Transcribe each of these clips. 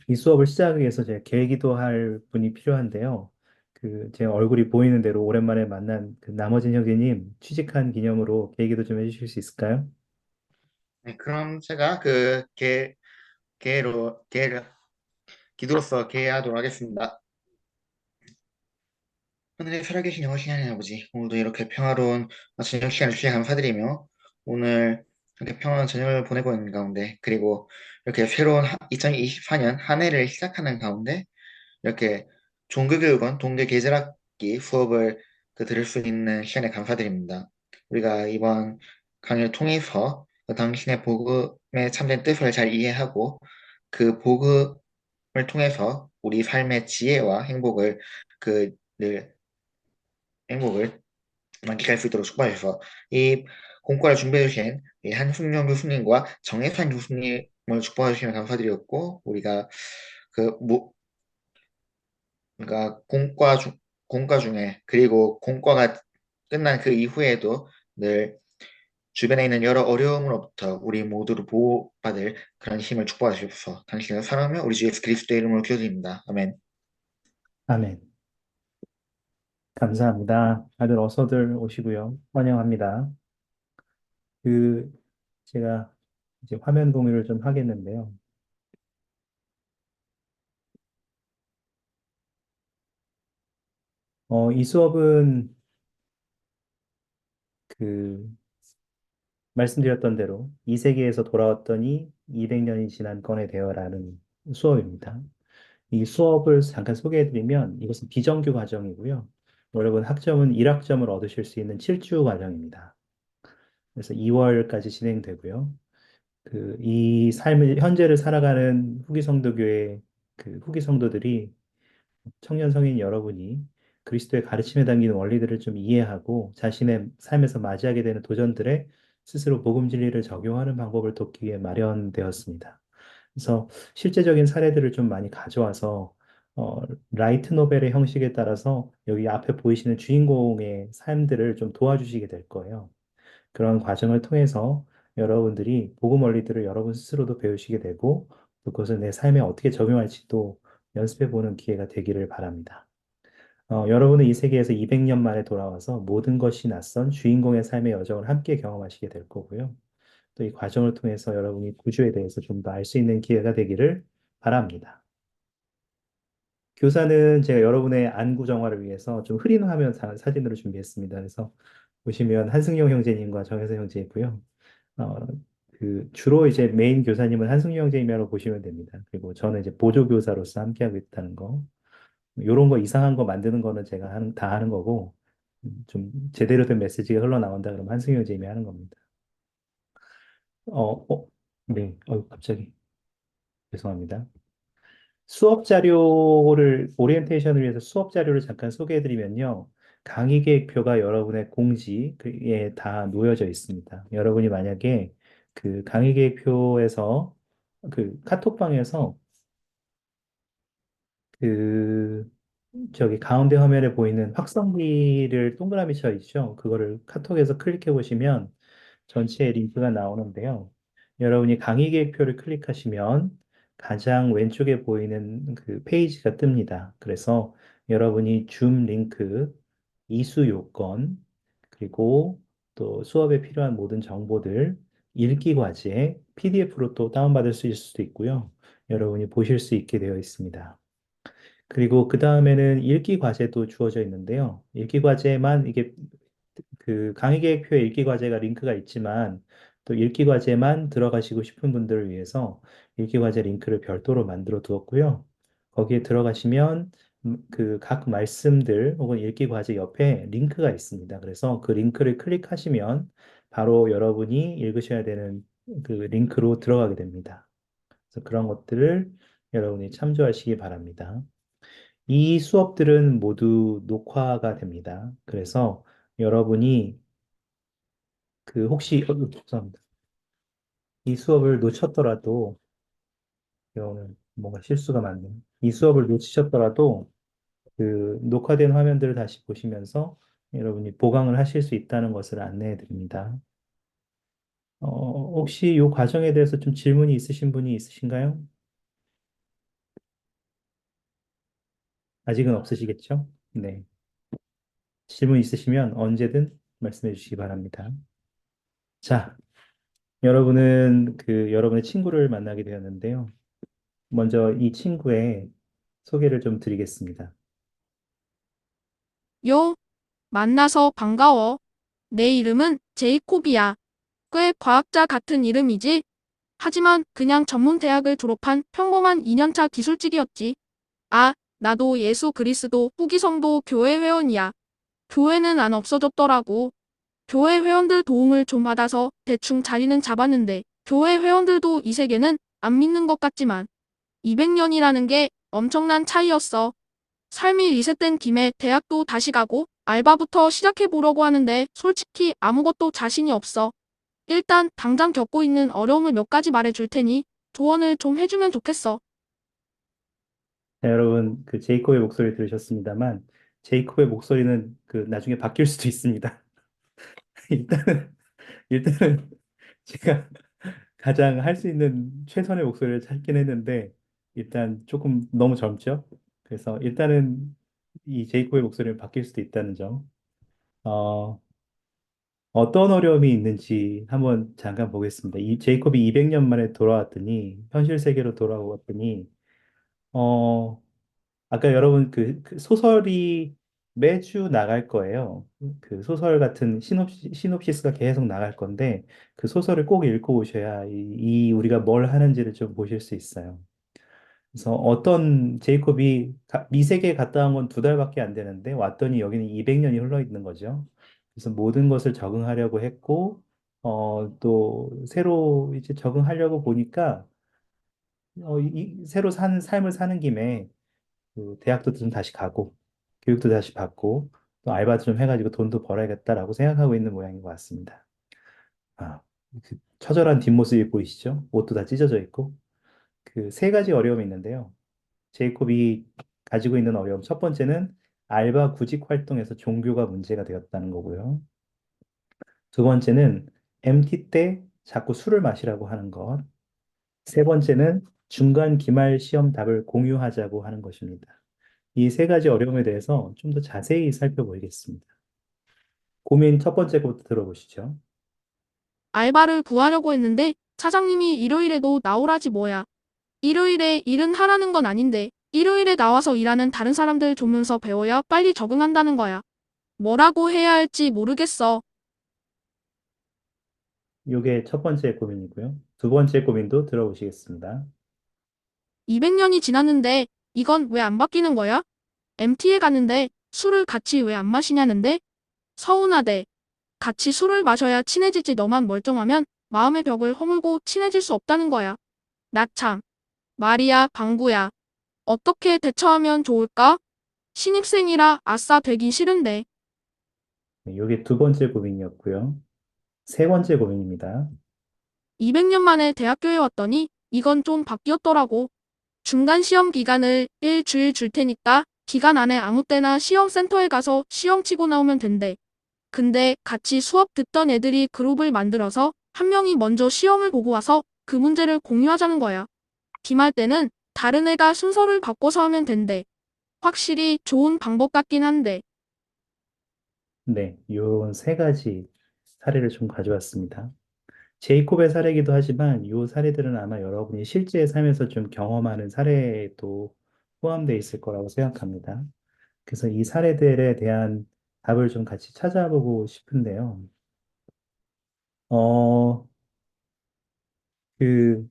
이 수업을 시작하기 위해서 제가 계기도 할 분이 필요한데요. 제 얼굴이 보이는 대로 오랜만에 만난 나머진 형제님 취직한 기념으로 계기도 좀 해주실 수 있을까요? 네, 그럼 제가 개로, 기도로서 개하도록 하겠습니다. 하늘에 살아계신 여호신 하나님 아버지, 오늘도 이렇게 평화로운 저녁 시간을 주셔서 감사드리며, 오늘 이렇게 평화로운 저녁을 보내고 있는 가운데, 그리고 이렇게 새로운 2024년 한 해를 시작하는 가운데, 이렇게 종교교육원 동계 계절학기 수업을 들을 수 있는 시간에 감사드립니다. 우리가 이번 강의를 통해서 당신의 복음에 참된 뜻을 잘 이해하고 그 복음을 통해서 우리 삶의 지혜와 늘 행복을 만끽할 수 있도록 축복하셔서 이 공과를 준비해 주신 이 한승용 교수님과 정혜산 교수님을 축복해 주시면 감사드렸고 우리가 그 모, 그러니까 공과 중에 그리고 공과가 끝난 그 이후에도 늘 주변에 있는 여러 어려움으로부터 우리 모두를 보호받을 그런 힘을 축복하시옵소서. 당신을 사랑하며 우리 주 예수 그리스도의 이름으로 기도드립니다. 아멘. 아멘. 감사합니다. 다들 어서들 오시고요. 환영합니다. 그, 제가 이제 화면 공유를 좀 하겠는데요. 이 수업은 그, 말씀드렸던 대로 이 세계에서 돌아왔더니 200년이 지난 건에 대어라는 수업입니다. 이 수업을 잠깐 소개해드리면 이것은 비정규 과정이고요. 여러분 학점은 1학점을 얻으실 수 있는 7주 과정입니다. 그래서 2월까지 진행되고요. 이 삶을, 현재를 살아가는 후기 성도교회 후기 성도들이 청년 성인 여러분이 그리스도의 가르침에 담긴 원리들을 좀 이해하고 자신의 삶에서 맞이하게 되는 도전들에 스스로 복음 진리를 적용하는 방법을 돕기 위해 마련되었습니다. 그래서 실제적인 사례들을 좀 많이 가져와서 어, 라이트 노벨의 형식에 따라서 여기 앞에 보이시는 주인공의 삶들을 좀 도와주시게 될 거예요. 그런 과정을 통해서 여러분들이 복음 원리들을 여러분 스스로도 배우시게 되고 또 그것을 내 삶에 어떻게 적용할지도 연습해 보는 기회가 되기를 바랍니다. 여러분은 이 세계에서 200년 만에 돌아와서 모든 것이 낯선 주인공의 삶의 여정을 함께 경험하시게 될 거고요. 또 이 과정을 통해서 여러분이 구주에 대해서 좀 더 알 수 있는 기회가 되기를 바랍니다. 교사는 제가 여러분의 안구 정화를 위해서 좀 흐린 화면 사진으로 준비했습니다. 그래서 보시면 한승용 형제님과 정혜서 형제 있고요. 어, 주로 이제 메인 교사님은 한승용 형제님이라고 보시면 됩니다. 그리고 저는 이제 보조 교사로서 함께하고 있다는 거. 요런 거 이상한 거 만드는 거는 다 하는 거고, 좀 제대로 된 메시지가 흘러나온다 그러면 한승용 형제님이 하는 겁니다. 네, 갑자기 죄송합니다. 오리엔테이션을 위해서 수업 자료를 잠깐 소개해드리면요. 강의 계획표가 여러분의 공지에 다 놓여져 있습니다. 여러분이 만약에 그 강의 계획표에서 카톡방에서 그 저기 가운데 화면에 보이는 확성기를 동그라미 쳐 있죠. 그거를 카톡에서 클릭해 보시면 전체 링크가 나오는데요. 여러분이 강의 계획표를 클릭하시면 가장 왼쪽에 보이는 그 페이지가 뜹니다. 그래서 여러분이 줌 링크, 이수 요건, 그리고 또 수업에 필요한 모든 정보들, 읽기 과제, PDF로 또 다운받을 수 있을 수도 있고요. 여러분이 보실 수 있게 되어 있습니다. 그리고 그 다음에는 읽기 과제도 주어져 있는데요. 읽기 과제만 이게 강의 계획표에 읽기 과제가 링크가 있지만 또 읽기 과제만 들어가시고 싶은 분들을 위해서 읽기 과제 링크를 별도로 만들어 두었고요. 거기에 들어가시면 그 각 말씀들 혹은 읽기 과제 옆에 링크가 있습니다. 그래서 그 링크를 클릭하시면 바로 여러분이 읽으셔야 되는 그 링크로 들어가게 됩니다. 그래서 그런 것들을 여러분이 참조하시기 바랍니다. 이 수업들은 모두 녹화가 됩니다. 그래서 여러분이 혹시 죄송합니다. 이 수업을 놓쳤더라도 오늘 뭔가 실수가 많네요. 이 수업을 놓치셨더라도 녹화된 화면들을 다시 보시면서 여러분이 보강을 하실 수 있다는 것을 안내해 드립니다. 혹시 이 과정에 대해서 좀 질문이 있으신 분이 있으신가요? 아직은 없으시겠죠? 네. 질문 있으시면 언제든 말씀해 주시기 바랍니다. 자, 여러분은 여러분의 친구를 만나게 되었는데요. 먼저 이 친구의 소개를 좀 드리겠습니다. 요, 만나서 반가워. 내 이름은 제이콥이야. 꽤 과학자 같은 이름이지? 하지만 그냥 전문 대학을 졸업한 평범한 2년차 기술직이었지. 아, 나도 예수 그리스도 후기성도 교회 회원이야. 교회는 안 없어졌더라고. 교회 회원들 도움을 좀 받아서 대충 자리는 잡았는데, 교회 회원들도 이 세계는 안 믿는 것 같지만, 200년이라는 게 엄청난 차이였어. 삶이 리셋된 김에 대학도 다시 가고 알바부터 시작해보려고 하는데 솔직히 아무것도 자신이 없어. 일단 당장 겪고 있는 어려움을 몇 가지 말해줄 테니 조언을 좀 해주면 좋겠어. 자, 여러분, 제이콥의 목소리 들으셨습니다만, 제이콥의 목소리는 나중에 바뀔 수도 있습니다. 일단은, 일단은 제가 가장 할 수 있는 최선의 목소리를 찾긴 했는데, 일단 조금 너무 젊죠? 그래서 일단은 이 제이콥의 목소리는 바뀔 수도 있다는 점. 어, 어떤 어려움이 있는지 한번 잠깐 보겠습니다. 이 제이콥이 200년 만에 돌아왔더니, 현실 세계로 돌아왔더니, 어, 아까 여러분 그 소설이 매주 나갈 거예요. 그 소설 같은 시놉시스가 계속 나갈 건데, 그 소설을 꼭 읽고 오셔야 이 우리가 뭘 하는지를 좀 보실 수 있어요. 그래서 어떤 제이콥이 미세계에 갔다 온 건 2달밖에 안 되는데 왔더니 여기는 200년이 흘러 있는 거죠. 그래서 모든 것을 적응하려고 했고, 또 새로 이제 적응하려고 보니까 새로 사는 삶을 사는 김에 대학도 좀 다시 가고 교육도 다시 받고 또 알바도 좀 해가지고 돈도 벌어야겠다라고 생각하고 있는 모양인 것 같습니다. 아, 처절한 뒷모습이 보이시죠? 옷도 다 찢어져 있고 그 3가지 어려움이 있는데요. 제이콥이 가지고 있는 어려움 첫 번째는 알바 구직 활동에서 종교가 문제가 되었다는 거고요. 두 번째는 MT 때 자꾸 술을 마시라고 하는 것. 세 번째는 중간 기말 시험 답을 공유하자고 하는 것입니다. 이 3가지 어려움에 대해서 좀 더 자세히 살펴보겠습니다. 고민 첫 번째 것부터 들어보시죠. 알바를 구하려고 했는데 사장님이 일요일에도 나오라지 뭐야. 일요일에 일은 하라는 건 아닌데 일요일에 나와서 일하는 다른 사람들 보면서 배워야 빨리 적응한다는 거야. 뭐라고 해야 할지 모르겠어. 이게 첫 번째 고민이고요. 두 번째 고민도 들어보시겠습니다. 200년이 지났는데 이건 왜 안 바뀌는 거야? MT에 갔는데 술을 같이 왜 안 마시냐는데? 서운하대. 같이 술을 마셔야 친해지지 너만 멀쩡하면 마음의 벽을 허물고 친해질 수 없다는 거야. 나 참. 말이야, 방구야. 어떻게 대처하면 좋을까? 신입생이라 아싸 되기 싫은데. 이게 두 번째 고민이었고요. 세 번째 고민입니다. 200년 만에 대학교에 왔더니 이건 좀 바뀌었더라고. 중간 시험 기간을 일주일 줄 테니까 기간 안에 아무 때나 시험센터에 가서 시험 치고 나오면 된대. 근데 같이 수업 듣던 애들이 그룹을 만들어서 한 명이 먼저 시험을 보고 와서 그 문제를 공유하자는 거야. 기말 때는 다른 애가 순서를 바꿔서 하면 된대. 확실히 좋은 방법 같긴 한데. 네, 요 3가지 사례를 좀 가져왔습니다. 제이콥의 사례이기도 하지만 이 사례들은 아마 여러분이 실제 삶에서 좀 경험하는 사례도 포함되어 있을 거라고 생각합니다. 그래서 이 사례들에 대한 답을 좀 같이 찾아보고 싶은데요. 어, 그,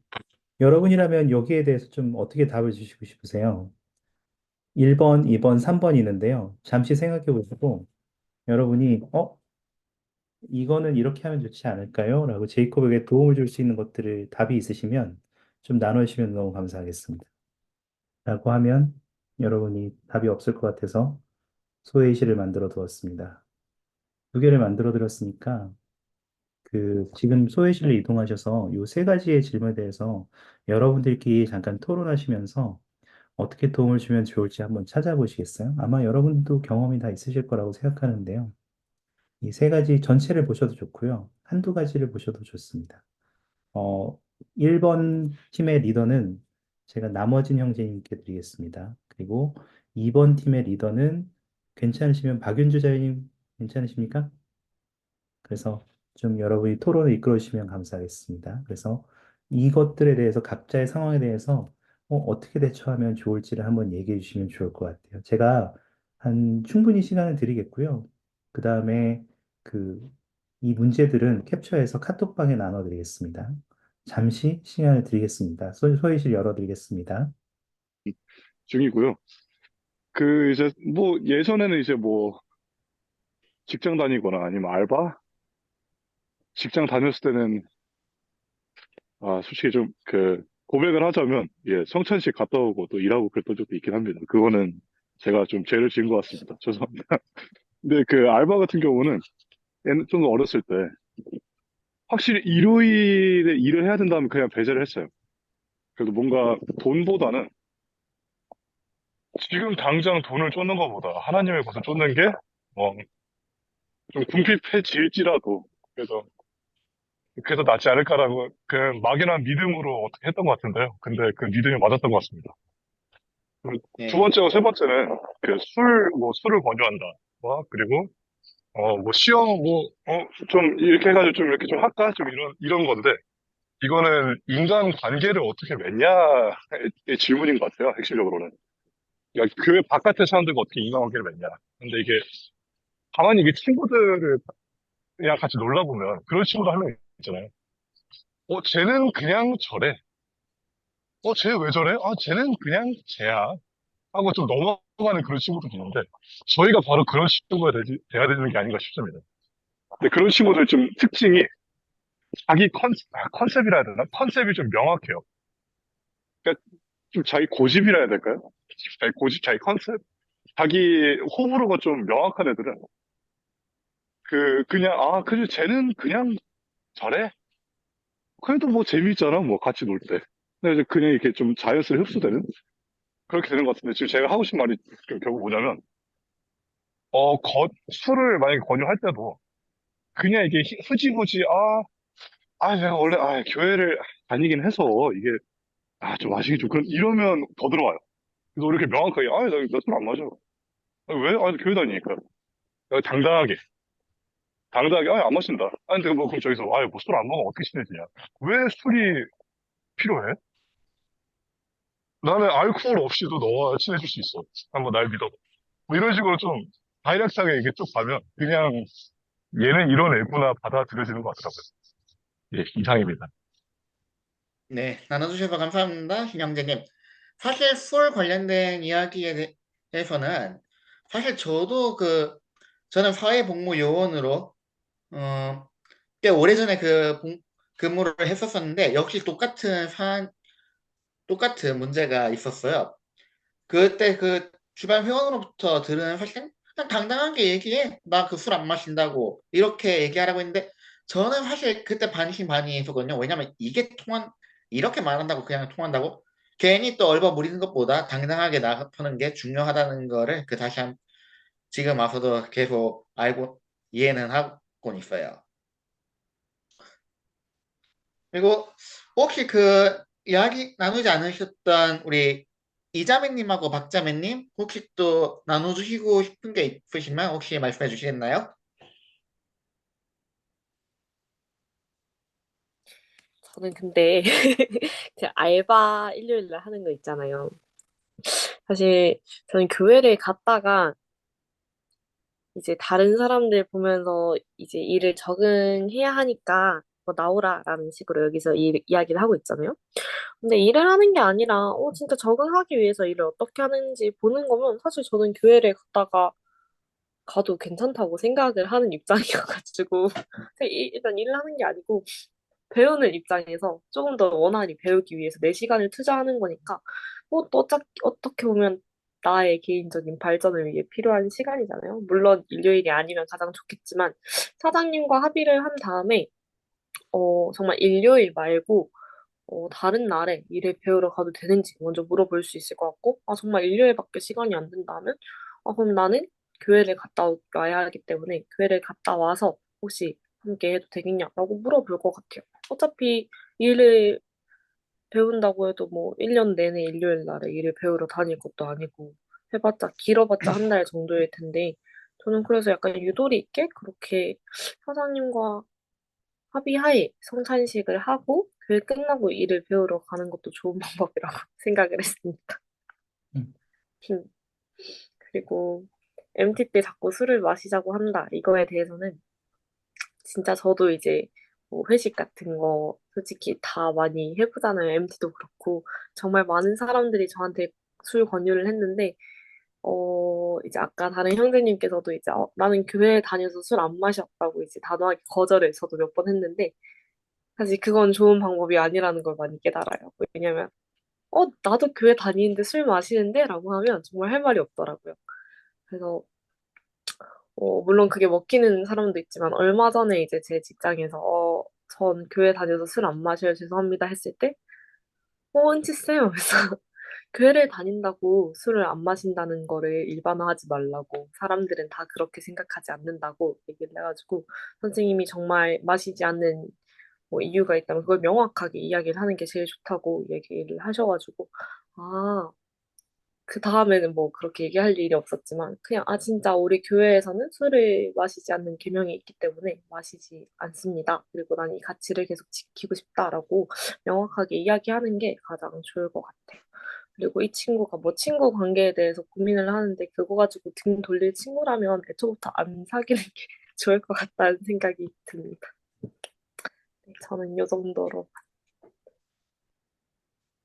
여러분이라면 여기에 대해서 좀 어떻게 답을 주시고 싶으세요? 1번, 2번, 3번이 있는데요. 잠시 생각해 보시고 여러분이 이거는 이렇게 하면 좋지 않을까요? 라고 제이콥에게 도움을 줄 수 있는 것들을 답이 있으시면 좀 나눠주시면 너무 감사하겠습니다. 라고 하면 여러분이 답이 없을 것 같아서 소회의실을 만들어 두었습니다. 2개를 만들어 드렸으니까 지금 소회실로 이동하셔서 이 3가지의 질문에 대해서 여러분들끼리 잠깐 토론하시면서 어떻게 도움을 주면 좋을지 한번 찾아보시겠어요? 아마 여러분도 경험이 다 있으실 거라고 생각하는데요. 이 3가지 전체를 보셔도 좋고요. 한두 가지를 보셔도 좋습니다. 어, 1번 팀의 리더는 제가 나머진 형제님께 드리겠습니다. 그리고 2번 팀의 리더는 괜찮으시면 박윤주 자님 괜찮으십니까? 그래서 좀 여러분이 토론을 이끌어 주시면 감사하겠습니다. 그래서 이것들에 대해서 각자의 상황에 대해서 떻게 대처하면 좋을지를 한번 얘기해 주시면 좋을 것 같아요. 제가 한 충분히 시간을 드리겠고요. 그 다음에 그 이 문제들은 캡처해서 카톡방에 나눠 드리겠습니다. 잠시 시간을 드리겠습니다. 소회실 열어 드리겠습니다. 중이고요. 그 이제 뭐 예전에는 이제 뭐 직장 다니거나 아니면 알바? 직장 다녔을 때는 솔직히 좀 그 고백을 하자면 예, 성찬식 갔다 오고 또 일하고 그랬던 적도 있긴 합니다. 그거는 제가 좀 죄를 지은 것 같습니다. 죄송합니다. 근데 그 알바 같은 경우는 좀 어렸을 때 확실히 일요일에 일을 해야 된다면 그냥 배제를 했어요. 그래도 뭔가 돈보다는 지금 당장 돈을 쫓는 것보다 하나님의 것을 쫓는 게 좀 궁핍해질지라도 그래서 낫지 않을까라고 그 막연한 믿음으로 어떻게 했던 것 같은데요. 근데 그 믿음이 맞았던 것 같습니다. 그리고 두 네. 번째와 세 번째는 그 술을 권유한다. 그리고 뭐 시험 좀 이렇게 해가지고 좀 이렇게 좀 할까? 좀 이런 건데 이거는 인간 관계를 어떻게 맺냐의 질문인 것 같아요. 핵심적으로는. 그러니까 교회 바깥의 사람들과 어떻게 인간관계를 맺냐. 근데 이게 가만히 이게 친구들을 그냥 같이 놀라보면 그런 친구도 한 명 있잖아요. 쟤는 그냥 저래. 쟤 왜 저래? 쟤는 그냥 쟤야. 하고 좀 넘어가는 그런 친구도 있는데, 저희가 바로 그런 친구가 돼야 되는 게 아닌가 싶습니다. 근데 그런 친구들 좀 특징이 자기 컨셉이라 해야 되나? 컨셉이 좀 명확해요. 그러니까 좀 자기 고집이라 해야 될까요? 자기 고집, 자기 컨셉? 자기 호불호가 좀 명확한 애들은 그래, 쟤는 그냥 저래? 그래도 뭐 재밌잖아, 뭐 같이 놀 때. 근데 이제 그냥 이렇게 좀 자연스레 흡수되는? 그렇게 되는 것 같은데, 지금 제가 하고 싶은 말이 결국 뭐냐면, 술을 만약에 권유할 때도, 그냥 이게 흐지부지, 내가 원래, 교회를 다니긴 해서, 이게, 좀 마시기 좀, 이러면 더 들어와요. 그래서 이렇게 명확하게, 나술 안 마셔. 왜? 교회 다니니까. 당당하게, 안 마신다. 근데 뭐, 그럼 저기서, 뭐 술 안 먹으면 어떻게 친해지냐. 왜 술이 필요해? 나는 알코올 없이도 너와 친해질 수 있어. 한번 날 믿어. 뭐 이런 식으로 좀, 다이렉트하게 이게 쭉 가면, 그냥, 얘는 이런 애구나 받아들여지는 것 같더라고요. 예, 이상입니다. 네, 나눠주셔서 감사합니다, 신영재님. 사실 술 관련된 이야기에 대해서는 사실 저는 사회복무 요원으로 꽤 오래전에 근무를 했었었는데 역시 똑같은 문제가 있었어요. 그때 그 주변 회원으로부터 들은 사실 그냥 당당하게 얘기해. 나 그 술 안 마신다고. 이렇게 얘기하라고 했는데 저는 사실 그때 반신반의했었거든요. 왜냐면 이렇게 말한다고 그냥 통한다고? 괜히 또 얼버무리는 것보다 당당하게 나서는 게 중요하다는 거를 지금 와서도 계속 알고 이해는 하고 있어요. 그리고 혹시 그 이야기 나누지 않으셨던 우리 이자매님하고 박자매님 혹시 또 나눠주시고 싶은 게 있으시면 혹시 말씀해 주시겠나요? 저는 근데 제 알바 일요일날 하는 거 있잖아요. 사실 저는 교회를 갔다가 이제 다른 사람들 보면서 이제 일을 적응해야 하니까 뭐 나오라라는 식으로 여기서 이야기를 하고 있잖아요. 근데 일을 하는 게 아니라 진짜 적응하기 위해서 일을 어떻게 하는지 보는 거면 사실 저는 교회를 갔다가 가도 괜찮다고 생각을 하는 입장이어가지고 일단 일을 하는 게 아니고 배우는 입장에서 조금 더 원활히 배우기 위해서 내 시간을 투자하는 거니까 또 어떻게 보면 나의 개인적인 발전을 위해 필요한 시간이잖아요. 물론 일요일이 아니면 가장 좋겠지만 사장님과 합의를 한 다음에 정말 일요일 말고 다른 날에 일을 배우러 가도 되는지 먼저 물어볼 수 있을 것 같고 정말 일요일밖에 시간이 안 된다면 그럼 나는 교회를 갔다 와야 하기 때문에 교회를 갔다 와서 혹시 함께 해도 되겠냐라고 물어볼 것 같아요. 어차피 일을 배운다고 해도 뭐 1년 내내 일요일 날에 일을 배우러 다닐 것도 아니고 해봤자 길어봤자 한 달 정도일 텐데 저는 그래서 약간 유도리 있게 그렇게 사장님과 합의하에 성찬식을 하고 그 끝나고 일을 배우러 가는 것도 좋은 방법이라고 생각을 했습니다. 음, 음, 그리고 MT 때 자꾸 술을 마시자고 한다. 이거에 대해서는 진짜 저도 이제 뭐 회식 같은 거 솔직히 다 많이 해보잖아요. MT도 그렇고. 정말 많은 사람들이 저한테 술 권유를 했는데, 이제 아까 다른 형제님께서도 이제 나는 교회 다녀서 술 안 마셨다고 이제 단호하게 거절을 저도 몇 번 했는데, 사실 그건 좋은 방법이 아니라는 걸 많이 깨달아요. 왜냐면, 나도 교회 다니는데 술 마시는데? 라고 하면 정말 할 말이 없더라고요. 그래서 물론 그게 먹히는 사람도 있지만, 얼마 전에 이제 제 직장에서, 전 교회 다녀서 술 안 마셔요. 죄송합니다. 했을 때, 은치쌤. 그래서 교회를 다닌다고 술을 안 마신다는 거를 일반화하지 말라고, 사람들은 다 그렇게 생각하지 않는다고 얘기를 해가지고, 선생님이 정말 마시지 않는 뭐 이유가 있다면 그걸 명확하게 이야기를 하는 게 제일 좋다고 얘기를 하셔가지고, 아, 그 다음에는 뭐 그렇게 얘기할 일이 없었지만 그냥 진짜 우리 교회에서는 술을 마시지 않는 계명이 있기 때문에 마시지 않습니다. 그리고 난 이 가치를 계속 지키고 싶다라고 명확하게 이야기하는 게 가장 좋을 것 같아요. 그리고 이 친구가 뭐 친구 관계에 대해서 고민을 하는데 그거 가지고 등 돌릴 친구라면 애초부터 안 사귀는 게 좋을 것 같다는 생각이 듭니다. 네, 저는 이 정도로.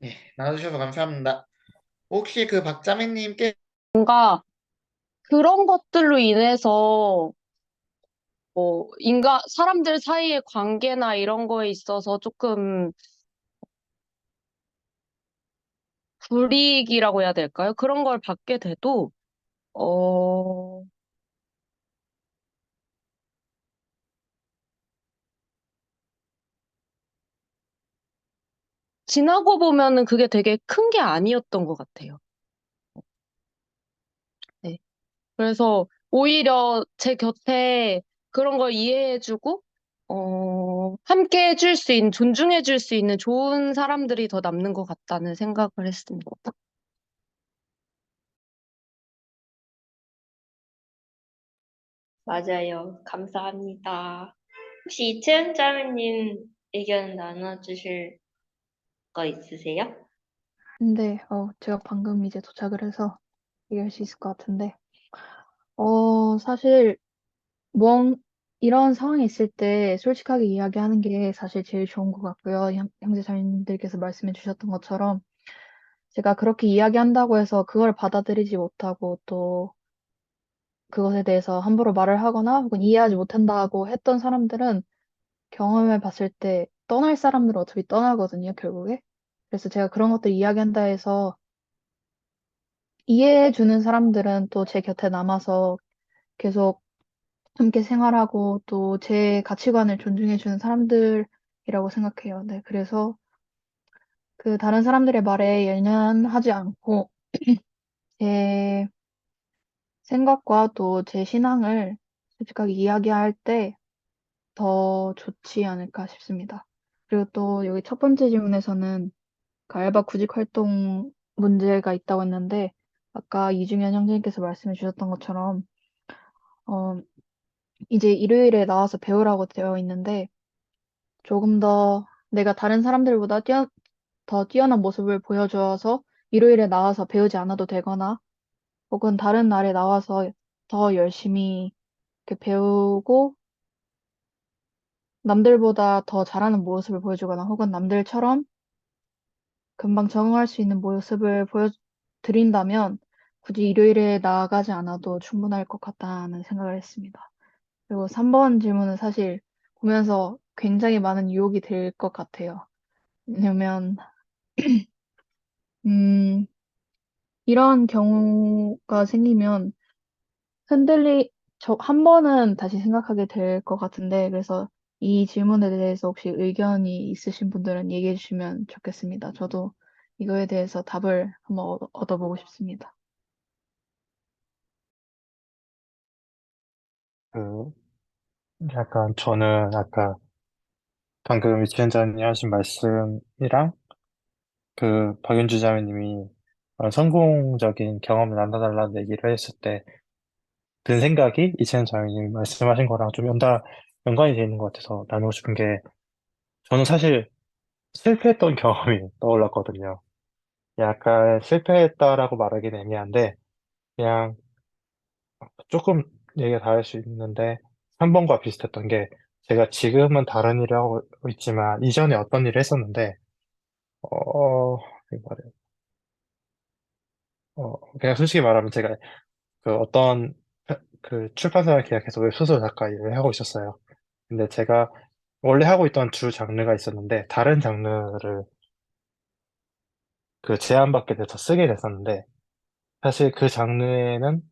네, 나눠주셔서 감사합니다. 혹시 그 박자매님께 뭔가 그런 것들로 인해서 사람들 사이의 관계나 이런 거에 있어서 조금 불이익이라고 해야 될까요? 그런 걸 받게 돼도, 어, 지나고 보면은 그게 되게 큰 게 아니었던 것 같아요. 네. 그래서 오히려 제 곁에 그런 걸 이해해주고, 함께 해줄 수 있는, 존중해줄 수 있는 좋은 사람들이 더 남는 것 같다는 생각을 했습니다. 맞아요. 감사합니다. 혹시 이채연 자매님 의견 나눠주실 거 있으세요? 근데 제가 방금 이제 도착을 해서 얘기할 수 있을 것 같은데 사실 멍 이런 상황이 있을 때 솔직하게 이야기하는 게 사실 제일 좋은 것 같고요. 형제자매님들께서 말씀해 주셨던 것처럼 제가 그렇게 이야기한다고 해서 그걸 받아들이지 못하고 또 그것에 대해서 함부로 말을 하거나 혹은 이해하지 못한다고 했던 사람들은 경험해 봤을 때 떠날 사람들은 어차피 떠나거든요, 결국에. 그래서 제가 그런 것들 이야기한다 해서 이해해 주는 사람들은 또 제 곁에 남아서 계속 함께 생활하고 또 제 가치관을 존중해 주는 사람들이라고 생각해요. 네, 그래서 그 다른 사람들의 말에 연연하지 않고 제 생각과 또 제 신앙을 솔직하게 이야기할 때 더 좋지 않을까 싶습니다. 그리고 또 여기 첫 번째 질문에서는 그 알바 구직 활동 문제가 있다고 했는데 아까 이중현 형제님께서 말씀해 주셨던 것처럼 어, 이제 일요일에 나와서 배우라고 되어 있는데 조금 더 내가 다른 사람들보다 더 뛰어난 모습을 보여줘서 일요일에 나와서 배우지 않아도 되거나 혹은 다른 날에 나와서 더 열심히 이렇게 배우고 남들보다 더 잘하는 모습을 보여주거나 혹은 남들처럼 금방 적응할 수 있는 모습을 보여드린다면 굳이 일요일에 나가지 않아도 충분할 것 같다는 생각을 했습니다. 그리고 3번 질문은 사실 보면서 굉장히 많은 유혹이 될 것 같아요. 왜냐면, 음, 이런 경우가 생기면 한 번은 다시 생각하게 될 것 같은데, 그래서 이 질문에 대해서 혹시 의견이 있으신 분들은 얘기해 주시면 좋겠습니다. 저도 이거에 대해서 답을 한번 얻어보고 싶습니다. 그, 약간 저는 아까 방금 위치원장님 하신 말씀이랑 박윤주 자매님이 그런 성공적인 경험을 나눠달라는 얘기를 했을 때 든 생각이 이채연 자매님이 말씀하신 거랑 좀 연관이 돼 있는 것 같아서 나누고 싶은 게 저는 사실 실패했던 경험이 떠올랐거든요. 약간 실패했다라고 말하기는 애매한데 그냥 조금 얘기가 다를 수 있는데 3번과 비슷했던 게 제가 지금은 다른 일을 하고 있지만 이전에 어떤 일을 했었는데 이거 말해요. 그냥 솔직히 말하면 제가 어떤 그 출판사를 계약해서 웹소설 작가 일을 하고 있었어요. 근데 제가 원래 하고 있던 주 장르가 있었는데 다른 장르를 제안받게 돼서 쓰게 됐었는데 사실 그 장르에는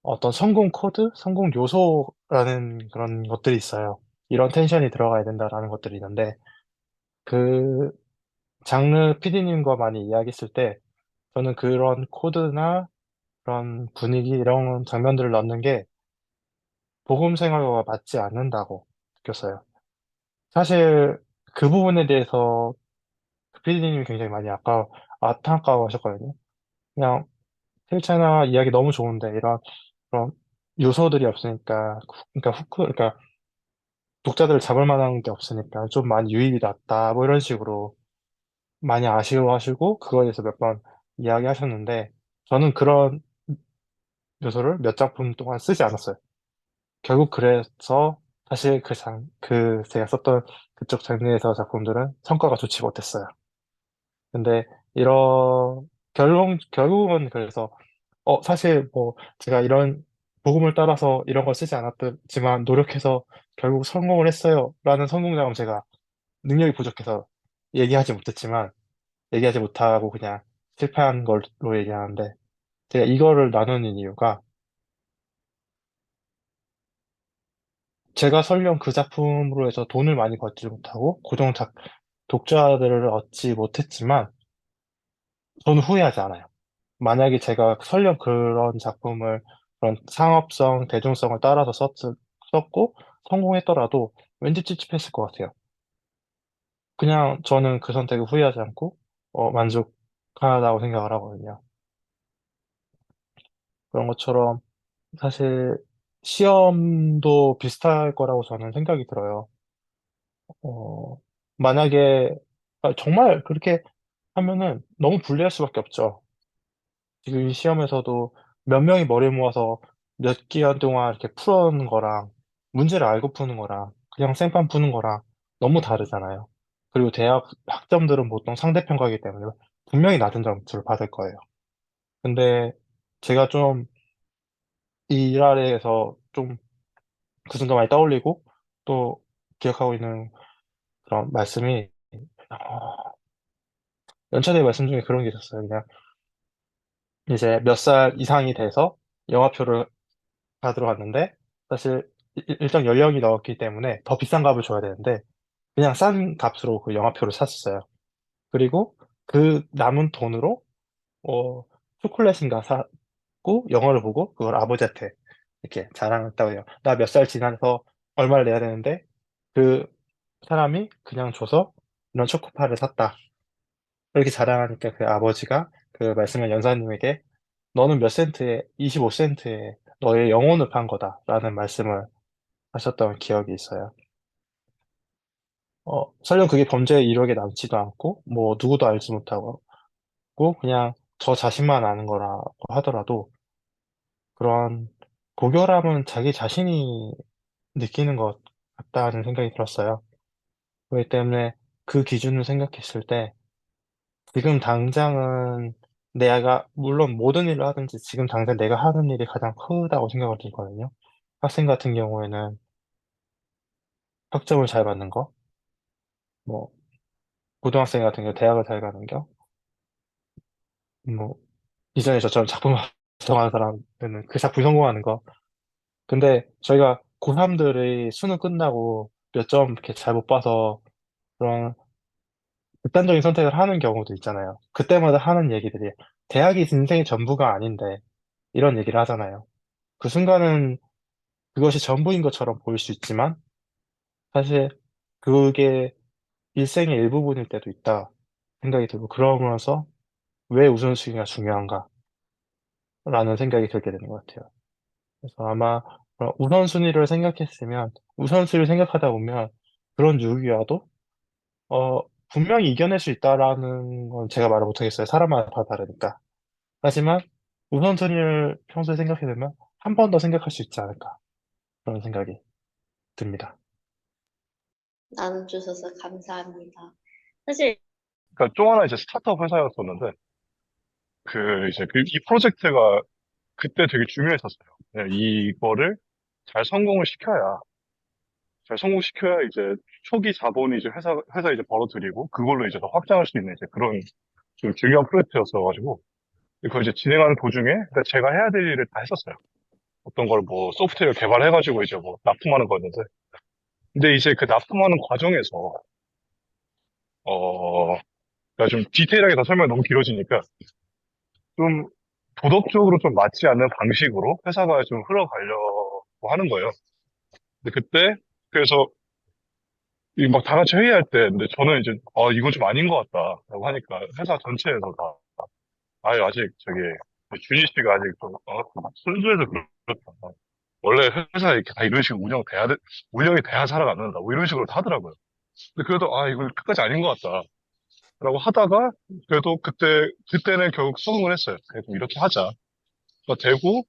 어떤 성공 코드, 성공 요소라는 그런 것들이 있어요. 이런 텐션이 들어가야 된다라는 것들이 있는데 그 장르 PD님과 많이 이야기했을 때 저는 그런 코드나 그런 분위기 이런 장면들을 넣는 게 복음 생활과 맞지 않는다고 느꼈어요. 사실 그 부분에 대해서 그 PD님이 굉장히 많이 안타까워하셨거든요. 그냥 실체나 이야기 너무 좋은데 이런 그런 요소들이 없으니까 그러니까 그러니까 독자들을 잡을 만한 게 없으니까 좀 많이 유입이 낮다 뭐 이런 식으로 많이 아쉬워하시고 그거에 대해서 몇 번 이야기하셨는데 저는 그런 요소를 몇 작품 동안 쓰지 않았어요. 결국 그래서 사실 제가 썼던 그쪽 장르에서 작품들은 성과가 좋지 못했어요. 근데 결국은 그래서 사실 뭐 제가 이런 복음을 따라서 이런 걸 쓰지 않았지만 노력해서 결국 성공을 했어요. 라는 성공담은 제가 능력이 부족해서 얘기하지 못했지만 얘기하지 못하고 그냥 실패한 걸로 얘기하는데 제가 이거를 나누는 이유가 제가 설령 그 작품으로 해서 돈을 많이 벌지 못하고 독자들을 얻지 못했지만 저는 후회하지 않아요. 만약에 제가 설령 그런 작품을 그런 상업성, 대중성을 따라서 썼고 성공했더라도 왠지 찝찝했을 것 같아요. 그냥 저는 그 선택을 후회하지 않고 만족하다고 생각을 하거든요. 그런 것처럼 사실 시험도 비슷할 거라고 저는 생각이 들어요. 어, 만약에 정말 그렇게 하면은 너무 불리할 수밖에 없죠. 지금 이 시험에서도 몇 명이 머리 모아서 몇 기간 동안 이렇게 풀어오는 거랑 문제를 알고 푸는 거랑 그냥 생판 푸는 거랑 너무 다르잖아요. 그리고 대학 학점들은 보통 상대평가이기 때문에 분명히 낮은 점수를 받을 거예요. 근데 제가 좀 이 일화에서 좀 그 순간 많이 떠올리고 또 기억하고 있는 그런 말씀이 어, 연차대 말씀 중에 그런 게 있었어요. 그냥 이제 몇 살 이상이 돼서 영화표를 받으러 갔는데 사실 일정 연령이 넘었기 때문에 더 비싼 값을 줘야 되는데 그냥 싼 값으로 그 영화표를 샀어요. 그리고 그 남은 돈으로 어, 초콜릿인가 사고 영화를 보고 그걸 아버지한테 이렇게 자랑했다고 해요. 나 몇 살 지나서 얼마를 내야 되는데 그 사람이 그냥 줘서 이런 초코파를 샀다. 이렇게 자랑하니까 그 아버지가 그 말씀한 연사님에게 너는 몇 센트에 25센트에 너의 영혼을 판 거다라는 말씀을 하셨던 기억이 있어요. 설령 그게 범죄의 이력에 남지도 않고 뭐 누구도 알지 못하고 그냥 저 자신만 아는 거라고 하더라도 그런 고결함은 자기 자신이 느끼는 것 같다는 생각이 들었어요. 그렇기 때문에 그 기준을 생각했을 때 지금 당장은 내가 물론 모든 일을 하든지 지금 당장 내가 하는 일이 가장 크다고 생각을 들거든요. 학생 같은 경우에는 학점을 잘 받는 거, 뭐 고등학생 같은 경우 대학을 잘 가는 거, 뭐 이전에 저처럼 작품 완성하는 사람들은 그 작품 성공하는 거. 근데 저희가 고3들의 수능 끝나고 몇 점 이렇게 잘 못 봐서 그런 극단적인 선택을 하는 경우도 있잖아요. 그때마다 하는 얘기들이 대학이 인생의 전부가 아닌데 이런 얘기를 하잖아요. 그 순간은 그것이 전부인 것처럼 보일 수 있지만 사실 그게 일생의 일부분일 때도 있다. 생각이 들고, 그러면서 왜 우선순위가 중요한가라는 생각이 들게 되는 것 같아요. 그래서 아마 우선순위를 생각했으면, 우선순위를 생각하다 보면 그런 유기와도 분명히 이겨낼 수 있다라는 건 제가 말을 못하겠어요. 사람마다 다 다르니까. 하지만 우선순위를 평소에 생각해 두면 한 번 더 생각할 수 있지 않을까. 그런 생각이 듭니다. 나눠주셔서 감사합니다. 사실 그러니까 또 하나 이제 스타트업 회사였었는데, 이 프로젝트가 그때 되게 중요했었어요. 네, 이거를 잘 성공을 시켜야, 잘 성공시켜야 이제 초기 자본이 이제 회사 이제 벌어들이고, 그걸로 이제 더 확장할 수 있는 이제 그런 좀 중요한 프로젝트였어가지고, 그걸 이제 진행하는 도중에, 그러니까 제가 해야 될 일을 다 했었어요. 어떤 걸 뭐 소프트웨어 개발해가지고 이제 뭐 납품하는 거였는데, 근데 이제 그 납품하는 과정에서, 그러니까 좀 디테일하게 더 설명이 너무 길어지니까, 좀 도덕적으로 좀 맞지 않는 방식으로 회사가 좀 흘러가려고 하는 거예요. 근데 그때, 그래서 이 막 다 같이 회의할 때, 근데 저는 이제, 이건 좀 아닌 것 같다라고 하니까 회사 전체에서 다, 아직 준희 씨가 아직 좀, 순수해서 그렇다. 원래 회사 이렇게 다 이런 식으로 운영이 돼야 살아가는다. 뭐 이런 식으로 다 하더라고요. 근데 그래도, 이건 끝까지 아닌 것 같다. 라고 하다가, 그래도 그때는 결국 수긍을 했어요. 그래도 이렇게 하자. 되고,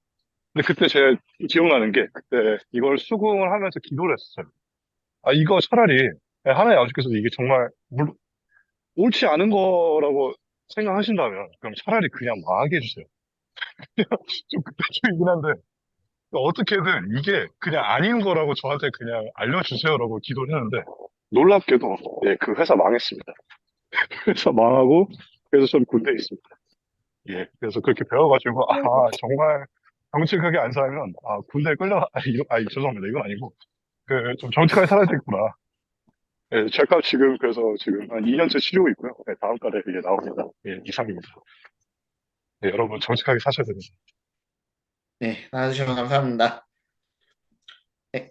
근데 그때 제가 기억나는 게, 그때 이걸 수긍을 하면서 기도를 했어요. 이거 차라리, 하나님 아버지께서 이게 정말, 옳지 않은 거라고 생각하신다면, 그럼 차라리 그냥 망하게 해주세요. 좀 극단적이긴 한데, 어떻게든 이게 그냥 아닌 거라고 저한테 그냥 알려주세요라고 기도를 했는데, 놀랍게도, 예, 그 회사 망했습니다. 회사 망하고, 그래서 전 군대에 있습니다. 예, 그래서 그렇게 배워가지고, 정말 정직하게 안 살면, 군대에 죄송합니다. 이건 아니고, 좀 정직하게 살아야 되겠구나. 예, 제가 지금, 그래서 지금 한 2년째 치르고 있고요. 예, 다음 달에 이제 나옵니다. 예, 이상입니다. 예, 여러분 정직하게 사셔야 됩니다. 네, 나눠주셔서 감사합니다. 네.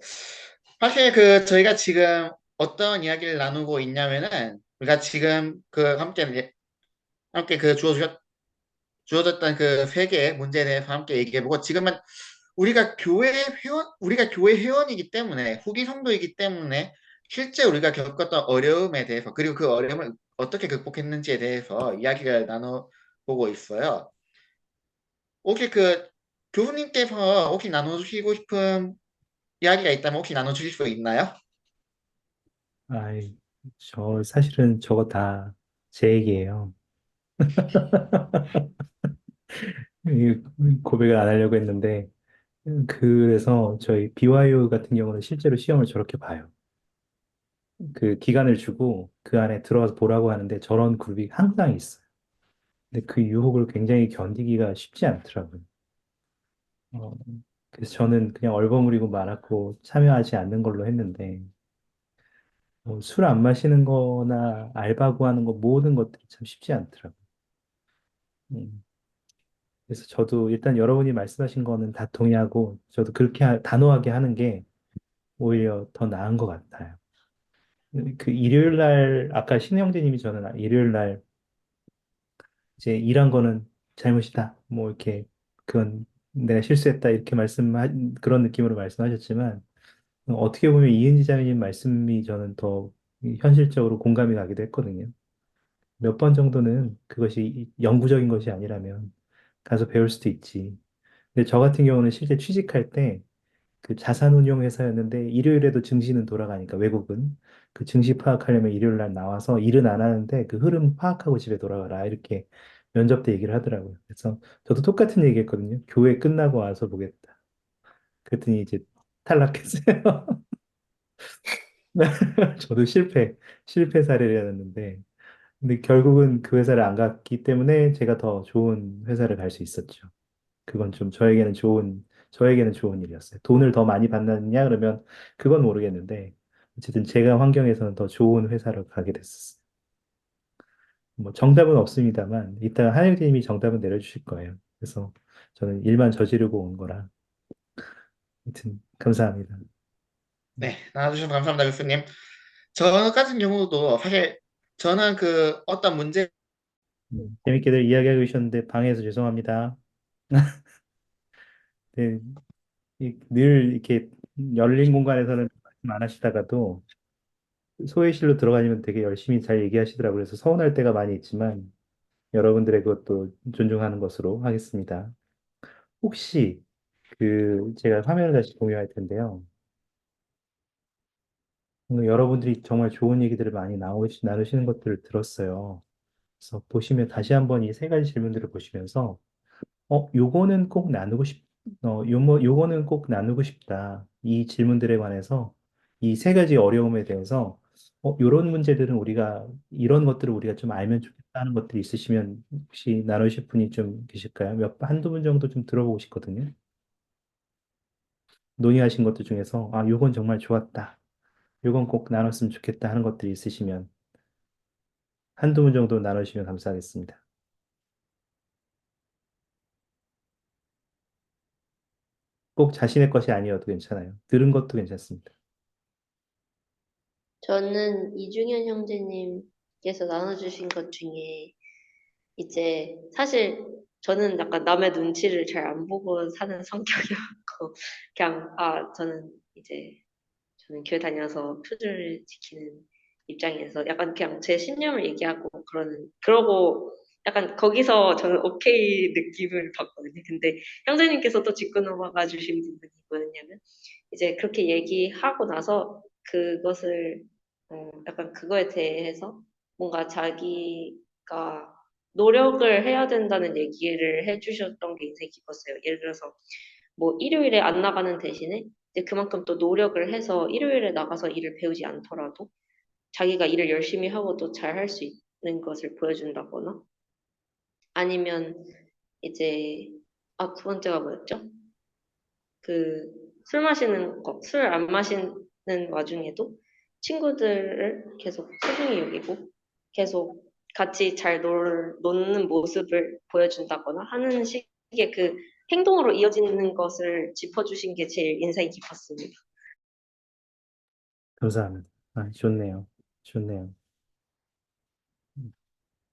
사실 저희가 지금 어떤 이야기를 나누고 있냐면은, 우리가 지금 함께 주어졌던 그 세 개의 문제에 대해서 함께 얘기해보고, 지금은 우리가 교회 회원이기 때문에, 후기 성도이기 때문에, 실제 우리가 겪었던 어려움에 대해서, 그리고 그 어려움을 어떻게 극복했는지에 대해서 이야기를 나눠보고 있어요. 혹시 교수님께서 혹시 나눠주시고 싶은 이야기가 있다면 혹시 나눠주실 수 있나요? 아이, 사실은 저거 다 제 얘기예요. 이 고백을 안 하려고 했는데, 그래서 저희 BYU 같은 경우는 실제로 시험을 저렇게 봐요. 그 기간을 주고 그 안에 들어가서 보라고 하는데 저런 그룹이 항상 있어요. 근데 그 유혹을 굉장히 견디기가 쉽지 않더라고요. 어, 그래서 저는 그냥 얼버무리고 말았고 참여하지 않는 걸로 했는데, 술 안 마시는 거나 알바 구하는 거 모든 것들이 참 쉽지 않더라고요. 음, 그래서 저도 일단 여러분이 말씀하신 거는 다 동의하고 저도 그렇게 단호하게 하는 게 오히려 더 나은 것 같아요. 그 일요일 날 아까 신영재님이 저는 일요일 날 이제 일한 거는 잘못이다. 뭐 이렇게 그건 내가 실수했다 이렇게 그런 느낌으로 말씀하셨지만 어떻게 보면 이은지 자매님 말씀이 저는 더 현실적으로 공감이 가기도 했거든요. 몇 번 정도는 그것이 영구적인 것이 아니라면 가서 배울 수도 있지. 근데 저 같은 경우는 실제 취직할 때 그 자산운용 회사였는데 일요일에도 증시는 돌아가니까 외국은 그 증시 파악하려면 일요일 날 나와서 일은 안 하는데 그 흐름 파악하고 집에 돌아가라 이렇게 면접 때 얘기를 하더라고요. 그래서 저도 똑같은 얘기했거든요. 교회 끝나고 와서 보겠다. 그랬더니 이제 탈락했어요. 저도 실패 사례였는데 근데 결국은 그 회사를 안 갔기 때문에 제가 더 좋은 회사를 갈 수 있었죠. 그건 좀 저에게는 좋은 일이었어요. 돈을 더 많이 받느냐 그러면 그건 모르겠는데 어쨌든 제가 환경에서는 더 좋은 회사로 가게 됐었어요. 뭐 정답은 없습니다만 이따가 하늘님이 정답은 내려주실 거예요. 그래서 저는 일만 저지르고 온 거라. 아무튼 감사합니다. 네, 나눠주셔서 감사합니다, 교수님. 저 같은 경우도 사실 저는 그 어떤 문제 재밌게들 이야기하고 계셨는데 방해해서 죄송합니다. 네, 늘 이렇게 열린 공간에서는 말씀 안 하시다가도 소외실로 들어가시면 되게 열심히 잘 얘기하시더라고요. 그래서 서운할 때가 많이 있지만 여러분들의 그것도 존중하는 것으로 하겠습니다. 혹시 제가 화면을 다시 공유할 텐데요. 오늘 여러분들이 정말 좋은 얘기들을 많이 나누시는 것들을 들었어요. 그래서 보시면 다시 한번 이 세 가지 질문들을 보시면서 요거는 꼭 나누고 요거는 꼭 나누고 싶다. 이 질문들에 관해서 이 세 가지 어려움에 대해서 요런 문제들은 이런 것들을 우리가 좀 알면 좋겠다 하는 것들이 있으시면 혹시 나누실 분이 좀 계실까요? 한두 분 정도 좀 들어보고 싶거든요. 논의하신 것들 중에서 요건 정말 좋았다. 요건 꼭 나눴으면 좋겠다 하는 것들이 있으시면 한두 분 정도 나누시면 감사하겠습니다. 꼭 자신의 것이 아니어도 괜찮아요. 들은 것도 괜찮습니다. 저는 이중현 형제님께서 나눠주신 것 중에 이제 사실 저는 약간 남의 눈치를 잘 안 보고 사는 성격이었고 그냥 저는 이제 저는 교회 다녀서 표준을 지키는 입장에서 약간 그냥 제 신념을 얘기하고 그러고 약간 거기서 저는 오케이 느낌을 받거든요. 근데 형제님께서 또 짚고 넘어가 주신 부분이 뭐였냐면 이제 그렇게 얘기하고 나서 그것을 약간 그거에 대해서 뭔가 자기가 노력을 해야 된다는 얘기를 해주셨던 게 인상이 깊었어요. 예를 들어서 뭐 일요일에 안 나가는 대신에 이제 그만큼 또 노력을 해서 일요일에 나가서 일을 배우지 않더라도 자기가 일을 열심히 하고 또 잘 할 수 있는 것을 보여준다거나 아니면 이제 두 번째가 뭐였죠? 그 술 안 마시는 와중에도 친구들을 계속 소중히 여기고 계속 같이 잘 노는 모습을 보여준다거나 하는 식의 그 행동으로 이어지는 것을 짚어주신 게 제일 인상이 깊었습니다. 감사합니다. 좋네요. 좋네요.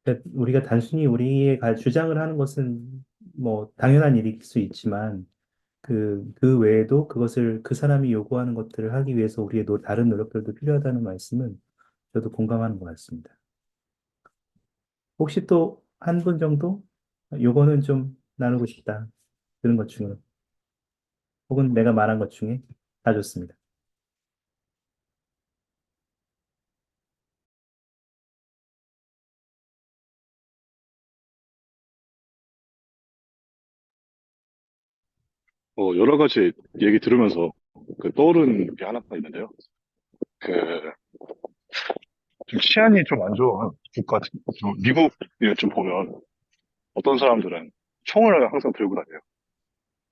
그러니까 우리가 단순히 우리의 주장을 하는 것은 뭐 당연한 일일 수 있지만 그 외에도 그 사람이 요구하는 것들을 하기 위해서 우리의 다른 노력들도 필요하다는 말씀은 저도 공감하는 것 같습니다. 혹시 또 한 분 정도 요거는 좀 나누고 싶다. 그런 것 중에 혹은 내가 말한 것 중에 다 좋습니다. 여러 가지 얘기 들으면서 떠오르는 게 하나가 있는데요. 그, 좀 치안이 좀 안 좋은 국가, 미국을 좀 보면 어떤 사람들은 총을 항상 들고 다녀요.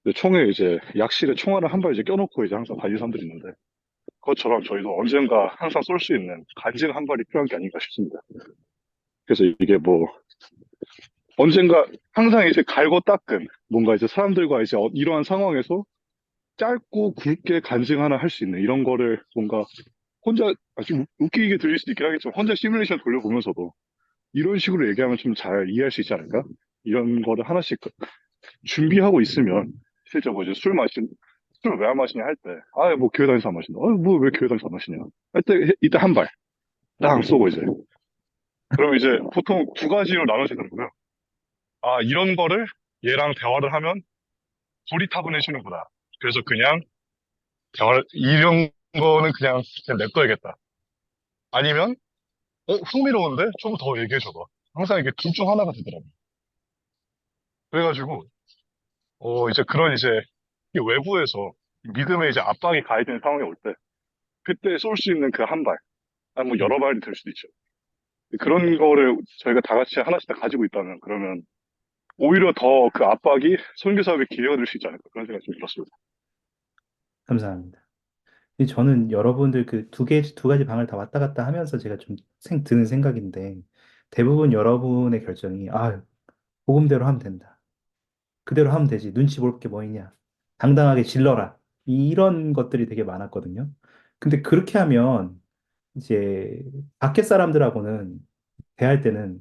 근데 총에 이제 약실에 총알을 한 발 이제 껴놓고 이제 항상 다니는 사람들이 있는데 그것처럼 저희도 언젠가 항상 쏠 수 있는 간징 한 발이 필요한 게 아닌가 싶습니다. 그래서 이게 뭐 언젠가 항상 이제 갈고 닦은 뭔가 이제 사람들과 이제 이러한 상황에서 짧고 굵게 간증 하나 할 수 있는 이런 거를 뭔가 혼자 아주 웃기게 들릴 수도 있긴 하겠지만 혼자 시뮬레이션 돌려보면서도 이런 식으로 얘기하면 좀 잘 이해할 수 있지 않을까? 이런 거를 하나씩 준비하고 있으면 실제 뭐 이제 술 왜 안 마시냐 할 때, 뭐 교회 다니서 안 마신다. 뭐 왜 교회 다니서 안 마시냐? 할 때, 이때 한 발, 딱 쏘고 이제. 그럼 이제 보통 두 가지로 나눠지더라고요. 이런 거를 얘랑 대화를 하면 고리타분해지는구나. 그래서 이런 거는 그냥 냅둬야겠다. 아니면, 흥미로운데? 좀 더 얘기해줘봐. 항상 이게 둘 중 하나가 되더라고요. 그래가지고, 이제 이 외부에서 믿음의 이제 압박이 가해지는 상황이 올 때, 그때 쏠 수 있는 그 한 발, 아니 뭐 여러 발이 될 수도 있죠. 그런 거를 저희가 다 같이 하나씩 다 가지고 있다면, 그러면 오히려 더 그 압박이 선교 사업에 기회가 될 수 있지 않을까. 그런 생각이 좀 들었습니다. 감사합니다. 근데 저는 여러분들 두 가지 방을 다 왔다 갔다 하면서 제가 좀 드는 생각인데 대부분 여러분의 결정이 복음대로 하면 된다. 그대로 하면 되지. 눈치 볼 게 뭐 있냐. 당당하게 질러라. 이런 것들이 되게 많았거든요. 근데 그렇게 하면 이제 밖에 사람들하고는 대할 때는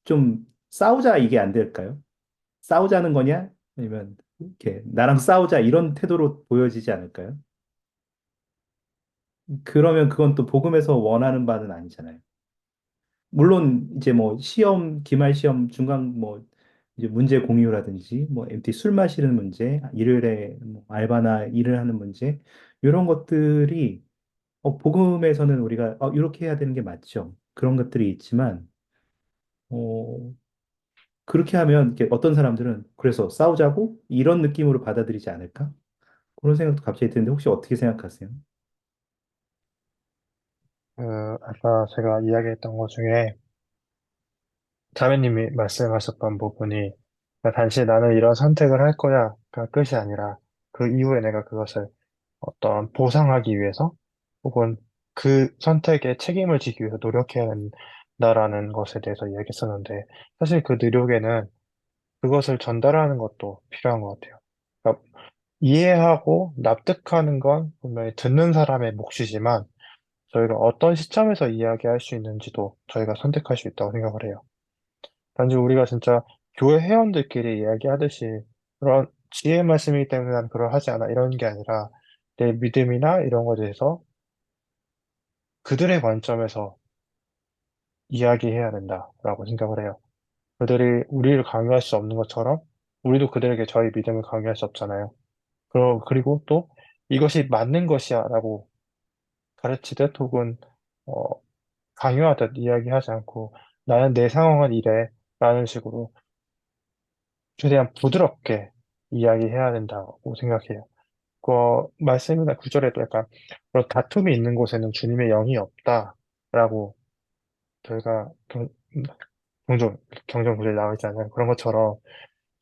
좀 싸우자 이게 안 될까요? 싸우자는 거냐? 아니면 이렇게 나랑 싸우자 이런 태도로 보여지지 않을까요? 그러면 그건 또 복음에서 원하는 바는 아니잖아요. 물론 이제 뭐 시험, 기말 시험, 중간 뭐 이제 문제 공유라든지 뭐 MT 술 마시는 문제, 일요일에 뭐 알바나 일을 하는 문제 이런 것들이 복음에서는 우리가 이렇게 해야 되는 게 맞죠. 그런 것들이 있지만 어, 그렇게 하면 이렇게 어떤 사람들은 그래서 싸우자고 이런 느낌으로 받아들이지 않을까? 그런 생각도 갑자기 드는데 혹시 어떻게 생각하세요? 그, 아까 제가 이야기했던 것 중에 자매님이 말씀하셨던 부분이 그러니까 단지 나는 이런 선택을 할 거야가 끝이 아니라 그 이후에 내가 그것을 어떤 보상하기 위해서 혹은 그 선택에 책임을 지기 위해서 노력해야 한다라는 것에 대해서 이야기했었는데 사실 그 노력에는 그것을 전달하는 것도 필요한 것 같아요. 그러니까 이해하고 납득하는 건 분명히 듣는 사람의 몫이지만 저희가 어떤 시점에서 이야기할 수 있는지도 저희가 선택할 수 있다고 생각을 해요. 단지 우리가 진짜 교회 회원들끼리 이야기하듯이 그런 지혜 말씀이기 때문에 난 그러하지 않아 이런 게 아니라 내 믿음이나 이런 것에 대해서 그들의 관점에서 이야기해야 된다라고 생각을 해요. 그들이 우리를 강요할 수 없는 것처럼 우리도 그들에게 저희 믿음을 강요할 수 없잖아요. 그리고 또 이것이 맞는 것이야 라고 가르치듯 혹은 어, 강요하듯 이야기하지 않고 나는 내 상황은 이래 라는 식으로 최대한 부드럽게 이야기해야 된다고 생각해요. 그 말씀이나 구절에도 약간 그런 다툼이 있는 곳에는 주님의 영이 없다라고 저희가 종종 경전 구절에 나와 있잖아요. 그런 것처럼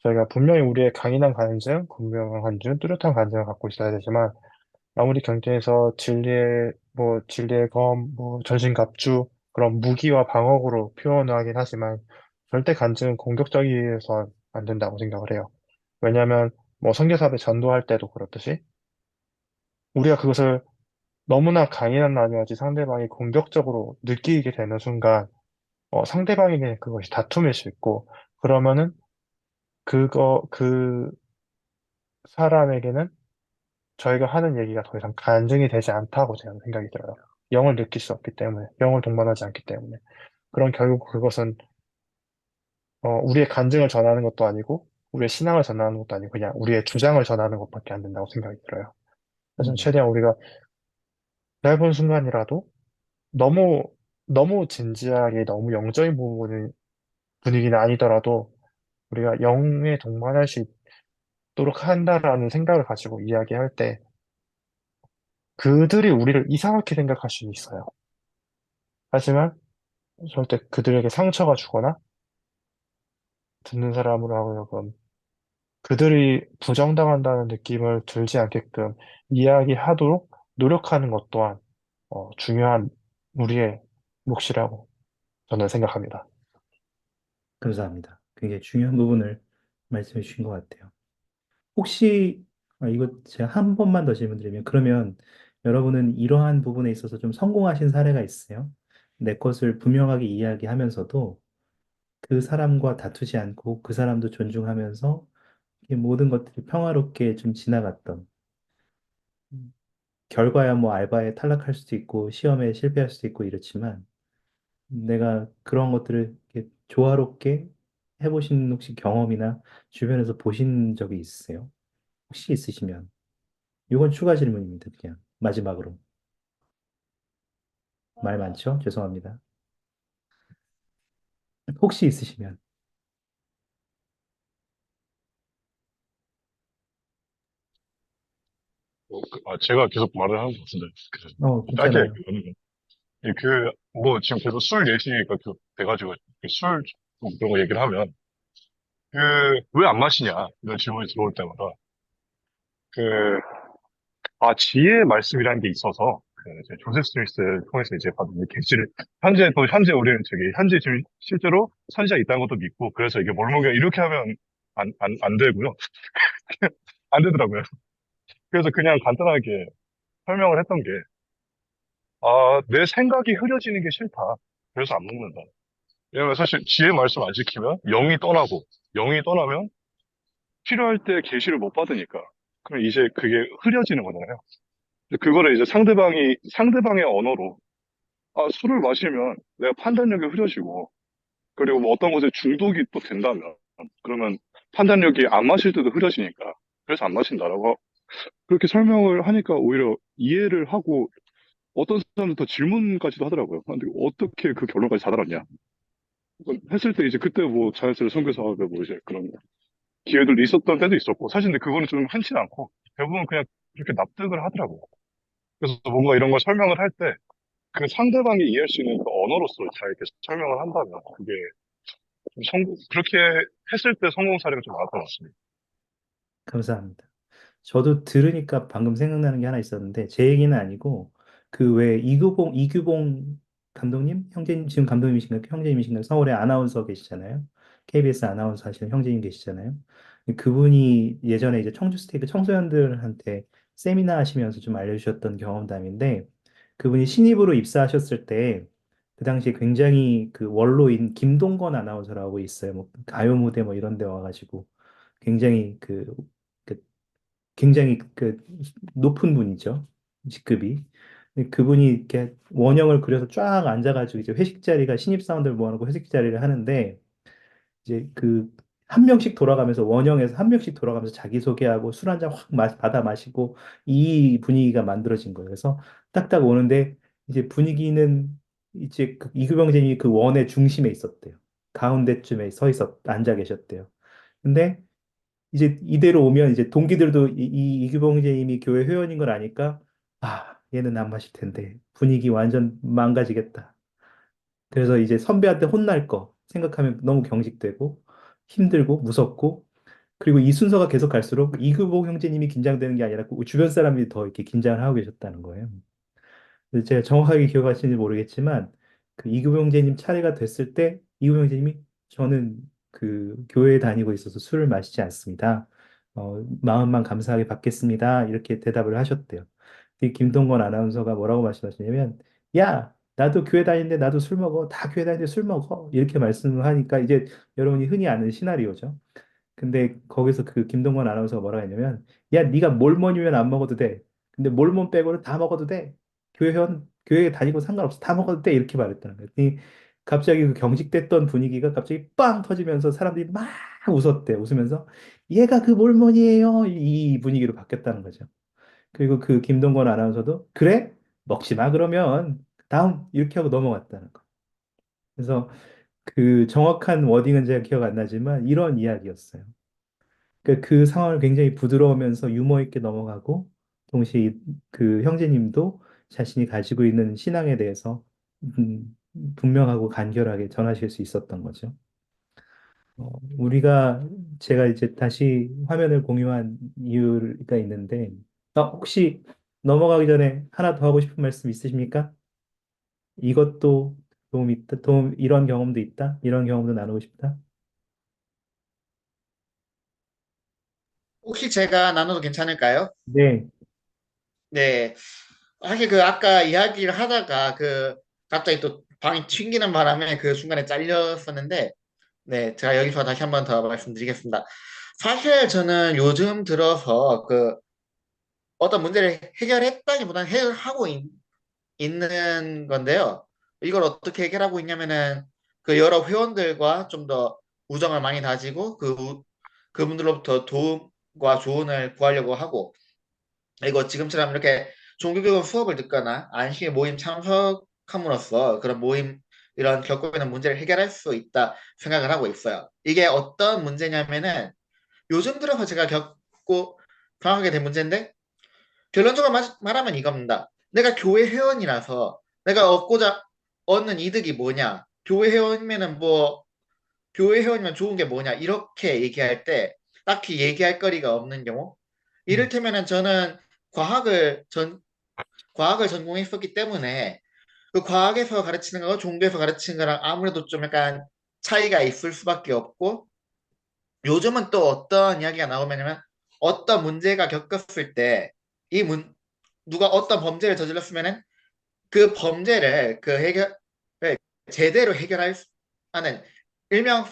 저희가 분명히 우리의 강인한 간증, 분명한 간증, 뚜렷한 간증을 갖고 있어야 되지만 아무리 경전에서 진리의 검, 뭐 전신갑주 그런 무기와 방어구로 표현하긴 하지만 절대 간증은 공격적이어서 안 된다고 생각을 해요. 왜냐하면 뭐 선교사배 전도할 때도 그렇듯이 우리가 그것을 너무나 강인한 나뉘어지 상대방이 공격적으로 느끼게 되는 순간 상대방에게 그것이 다툼일 수 있고 그러면은 그 사람에게는 저희가 하는 얘기가 더 이상 간증이 되지 않다고 저는 생각이 들어요. 영을 느낄 수 없기 때문에, 영을 동반하지 않기 때문에. 그럼 결국 그것은 우리의 간증을 전하는 것도 아니고, 우리의 신앙을 전하는 것도 아니고, 그냥 우리의 주장을 전하는 것밖에 안 된다고 생각이 들어요. 그래서 음, 최대한 우리가 짧은 순간이라도 너무, 너무 진지하게, 너무 영적인 분위기는 아니더라도 우리가 영에 동반할 수 있도록 한다라는 생각을 가지고 이야기할 때 그들이 우리를 이상하게 생각할 수 있어요. 하지만 절대 그들에게 상처가 주거나 듣는 사람으로 하여금 그들이 부정당한다는 느낌을 들지 않게끔 이야기하도록 노력하는 것 또한 중요한 우리의 몫이라고 저는 생각합니다. 감사합니다. 굉장히 중요한 부분을 말씀해 주신 것 같아요. 혹시 이거 제가 한 번만 더 질문드리면 그러면 여러분은 이러한 부분에 있어서 좀 성공하신 사례가 있으세요? 내 것을 분명하게 이야기하면서도 그 사람과 다투지 않고 그 사람도 존중하면서 이 모든 것들이 평화롭게 좀 지나갔던 결과야 뭐 알바에 탈락할 수도 있고 시험에 실패할 수도 있고 이렇지만 내가 그런 것들을 이렇게 조화롭게 해보신 혹시 경험이나 주변에서 보신 적이 있으세요? 혹시 있으시면 이건 추가 질문입니다. 그냥 마지막으로 말 많죠? 죄송합니다. 혹시 있으시면 제가 계속 말을 하는 것 같은데, 그래서 짧게 괜찮아요. 얘기하는 뭐, 지금 계속 술 얘기가 계속 돼가지고, 술, 그런 거 얘기를 하면, 왜 안 마시냐, 이런 질문이 들어올 때마다, 그, 지혜의 말씀이라는 게 있어서, 이제 조셉 스미스를 통해서 이제 받은 이 계시를, 현재 우리는 현재 지금 실제로 선지자 있다는 것도 믿고, 그래서 이게 몰목이야, 이렇게 하면 안 되고요. 안 되더라고요. 그래서 그냥 간단하게 설명을 했던 게, 내 생각이 흐려지는 게 싫다. 그래서 안 먹는다. 왜냐면 사실 지혜 말씀 안 지키면 영이 떠나고, 영이 떠나면 필요할 때 계시를 못 받으니까. 그럼 이제 그게 흐려지는 거잖아요. 그거를 이제 상대방의 언어로, 아, 술을 마시면 내가 판단력이 흐려지고, 그리고 뭐 어떤 것에 중독이 또 된다면, 그러면 판단력이 안 마실 때도 흐려지니까, 그래서 안 마신다라고 그렇게 설명을 하니까 오히려 이해를 하고, 어떤 사람은 더 질문까지도 하더라고요. 근데 어떻게 그 결론까지 다 달았냐? 했을 때 이제 그때 뭐 자연스레 선교사하고 뭐 이제 그런 기회들도 있었던 때도 있었고, 사실 근데 그거는 좀 흔치 않고, 대부분 그냥 그렇게 납득을 하더라고요. 그래서 뭔가 이런 걸 설명을 할 때, 그 상대방이 이해할 수 있는 그 언어로서 잘 이렇게 설명을 한다면, 그게 그렇게 했을 때 성공 사례가 좀 많았던 것 같습니다. 감사합니다. 저도 들으니까 방금 생각나는 게 하나 있었는데, 제 얘기는 아니고, 그 왜 이규봉 감독님? 형제님, 지금 감독님이신가요? 형제님이신가요? 서울에 아나운서 계시잖아요. KBS 아나운서 하시는 형제님 계시잖아요. 그분이 예전에 이제 청주 스테이크 청소년들한테 세미나 하시면서 좀 알려주셨던 경험담인데, 그분이 신입으로 입사하셨을 때, 그 당시에 굉장히 그 원로인 김동건 아나운서라고 있어요. 뭐 가요 무대 뭐 이런 데 와가지고 굉장히 그 굉장히 그 높은 분이죠. 직급이. 근데 그분이 이렇게 원형을 그려서 쫙 앉아가지고 이제 회식 자리가 신입사원들 모아놓고 회식 자리를 하는데 이제 그 한 명씩 돌아가면서 원형에서 한 명씩 돌아가면서 자기소개하고 술 한 잔 확 받아 마시고 이 분위기가 만들어진 거예요. 그래서 딱딱 오는데 이제 분위기는 이제 그 이규병재님이 그 원의 중심에 있었대요. 가운데쯤에 앉아 계셨대요. 근데 이제 이대로 오면 이제 동기들도 이 이규봉재님이 교회 회원인 걸 아니까 아 얘는 안 마실 텐데 분위기 완전 망가지겠다. 그래서 이제 선배한테 혼날 거 생각하면 너무 경직되고 힘들고 무섭고 그리고 이 순서가 계속 갈수록 이규봉 형제님이 긴장되는 게 아니라 그 주변 사람이 더 이렇게 긴장을 하고 계셨다는 거예요. 근데 제가 정확하게 기억하시는지 모르겠지만 그 이규봉 형제님 차례가 됐을 때 이규봉 형제님이 저는 그 교회에 다니고 있어서 술을 마시지 않습니다. 마음만 감사하게 받겠습니다. 이렇게 대답을 하셨대요. 이 김동건 아나운서가 뭐라고 말씀하시냐면 야 나도 교회 다니는데 나도 술 먹어. 다 교회 다니는데 술 먹어. 이렇게 말씀을 하니까 이제 여러분이 흔히 아는 시나리오죠. 근데 거기서 그 김동건 아나운서가 뭐라 했냐면 야 네가 몰몬이면 안 먹어도 돼. 근데 몰몬 빼고는 다 먹어도 돼. 교회 다니고 상관없어. 다 먹어도 돼. 이렇게 말했다는 거예요. 갑자기 그 경직됐던 분위기가 갑자기 빵 터지면서 사람들이 막 웃었대. 웃으면서 얘가 그 몰몬이에요. 이 분위기로 바뀌었다는 거죠. 그리고 그 김동건 아나운서도 그래? 먹지 마 그러면 다음 이렇게 하고 넘어갔다는 거. 그래서 그 정확한 워딩은 제가 기억 안 나지만 이런 이야기였어요. 그 상황을 굉장히 부드러우면서 유머 있게 넘어가고 동시에 그 형제님도 자신이 가지고 있는 신앙에 대해서 분명하고 간결하게 전하실 수 있었던 거죠. 우리가 제가 이제 다시 화면을 공유한 이유가 있는데 혹시 넘어가기 전에 하나 더 하고 싶은 말씀 있으십니까? 이것도 도움 있다, 이런 경험도 있다, 이런 경험도 나누고 싶다. 혹시 제가 나눠도 괜찮을까요? 네, 네. 사실 그 아까 이야기를 하다가 그 갑자기 또 방이 튕기는 바람에 그 순간에 잘렸었는데 네, 제가 여기서 다시 한 번 더 말씀드리겠습니다. 사실 저는 요즘 들어서 그 어떤 문제를 해결했다기보다는 해결하고 있는 건데요. 이걸 어떻게 해결하고 있냐면은 그 여러 회원들과 좀 더 우정을 많이 다지고 그분들로부터 도움과 조언을 구하려고 하고 그리고 지금처럼 이렇게 종교교육 수업을 듣거나 안식일 모임 참석함으로써 그런 모임 이런 겪고 있는 문제를 해결할 수 있다 생각을 하고 있어요. 이게 어떤 문제냐면은 요즘 들어서 제가 겪고 경험하게 된 문제인데 결론적으로 말하면 이겁니다. 내가 교회 회원이라서 내가 얻는 이득이 뭐냐? 교회 회원이면 좋은 게 뭐냐? 이렇게 얘기할 때 딱히 얘기할 거리가 없는 경우. 이를테면은 저는 과학을 전 과학을 전공했었기 때문에 그 과학에서 가르치는 거와 종교에서 가르치는 거랑 아무래도 좀 약간 차이가 있을 수밖에 없고 요즘은 또 어떤 이야기가 나오냐면 어떤 문제가 겪었을 때 누가 어떤 범죄를 저질렀으면은 그 범죄를 그 해결을 제대로 해결할 하는 일명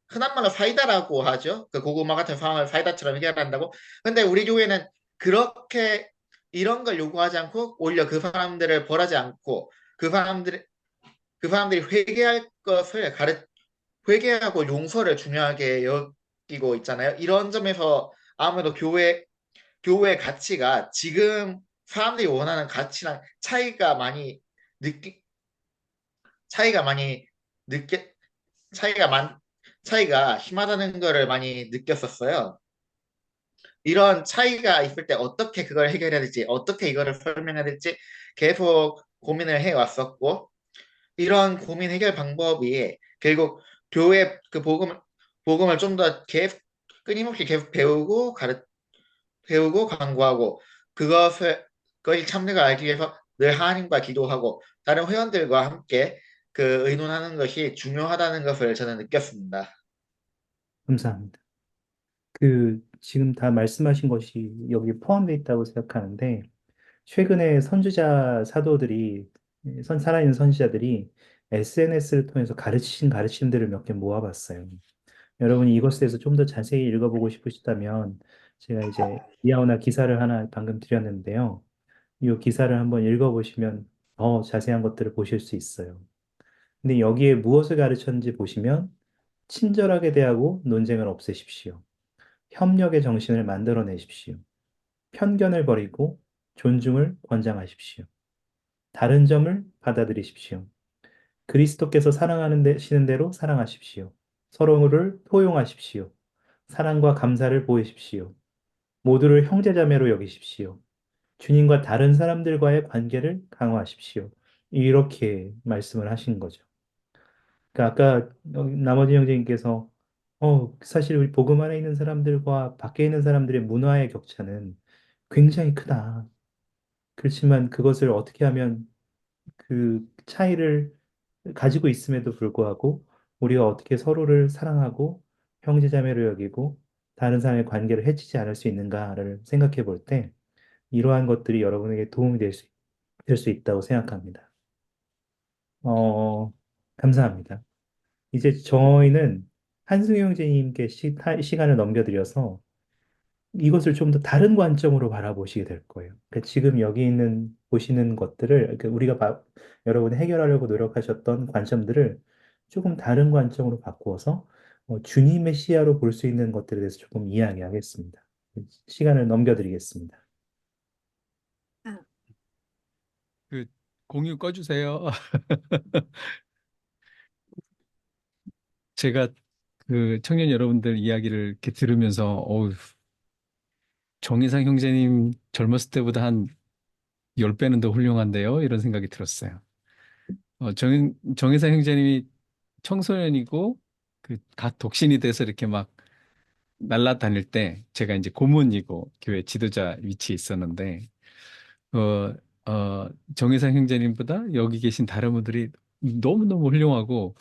흔한 말로 사이다라고 하죠. 그 고구마 같은 상황을 사이다처럼 해결한다고. 근데 우리 교회는 그렇게 이런 걸 요구하지 않고 오히려 그 사람들을 벌하지 않고 그 사람들 그 사람들이 회개할 것을 회개하고 용서를 중요하게 여기고 있잖아요. 이런 점에서 아무래도 교회의 가치가 지금 사람들이 원하는 가치랑 느끼, 차이가 많이 느껴, 차이가 차이가 심하다는 거를 많이 느꼈었어요. 이런 차이가 있을 때 어떻게 그걸 해결해야 될지, 어떻게 이거를 설명해야 될지 계속 고민을 해 왔었고, 이런 고민 해결 방법이 결국 교회 그 복음을 좀 더 계속 끊임없이 계속 배우고 강구하고 그것이 참내가 알기 위해서 늘 하나님과 기도하고 다른 회원들과 함께 그 의논하는 것이 중요하다는 것을 저는 느꼈습니다. 감사합니다. 지금 다 말씀하신 것이 여기 포함되어 있다고 생각하는데, 최근에 사도들이, 살아있는 선지자들이 SNS를 통해서 가르치신 가르침들을 몇 개 모아봤어요. 여러분이 이것에 대해서 좀 더 자세히 읽어보고 싶으시다면, 제가 이제 이하오나 기사를 하나 방금 드렸는데요. 이 기사를 한번 읽어보시면 더 자세한 것들을 보실 수 있어요. 근데 여기에 무엇을 가르쳤는지 보시면, 친절하게 대하고 논쟁을 없애십시오. 협력의 정신을 만들어내십시오. 편견을 버리고 존중을 권장하십시오. 다른 점을 받아들이십시오. 그리스도께서 사랑하시는 대로 사랑하십시오. 서로를 포용하십시오. 사랑과 감사를 보이십시오. 모두를 형제자매로 여기십시오. 주님과 다른 사람들과의 관계를 강화하십시오. 이렇게 말씀을 하신 거죠. 그러니까 아까 나머지 형제님께서 사실 우리 복음 안에 있는 사람들과 밖에 있는 사람들의 문화의 격차는 굉장히 크다. 그렇지만 그것을 어떻게 하면 그 차이를 가지고 있음에도 불구하고 우리가 어떻게 서로를 사랑하고 형제자매로 여기고 다른 사람의 관계를 해치지 않을 수 있는가를 생각해 볼 때 이러한 것들이 여러분에게 도움이 될 수 있다고 생각합니다. 감사합니다. 이제 저희는 한승희 형제님께 시간을 넘겨드려서 이것을 좀 더 다른 관점으로 바라보시게 될 거예요. 그러니까 지금 여기 보시는 것들을, 그러니까 여러분이 해결하려고 노력하셨던 관점들을 조금 다른 관점으로 바꾸어서 주님의 시야로 볼 수 있는 것들에 대해서 조금 이야기하겠습니다. 시간을 넘겨드리겠습니다. 그 공유 꺼주세요. 제가 그 청년 여러분들 이야기를 이렇게 들으면서 정혜상 형제님 젊었을 때보다 한 10배는 더 훌륭한데요. 이런 생각이 들었어요. 정혜상 형제님이 청소년이고 그 갓 독신이 돼서 이렇게 막 날아다닐 때 제가 이제 고문이고 교회 지도자 위치에 있었는데 어, 정혜상 형제님보다 여기 계신 다른 분들이 너무너무 훌륭하고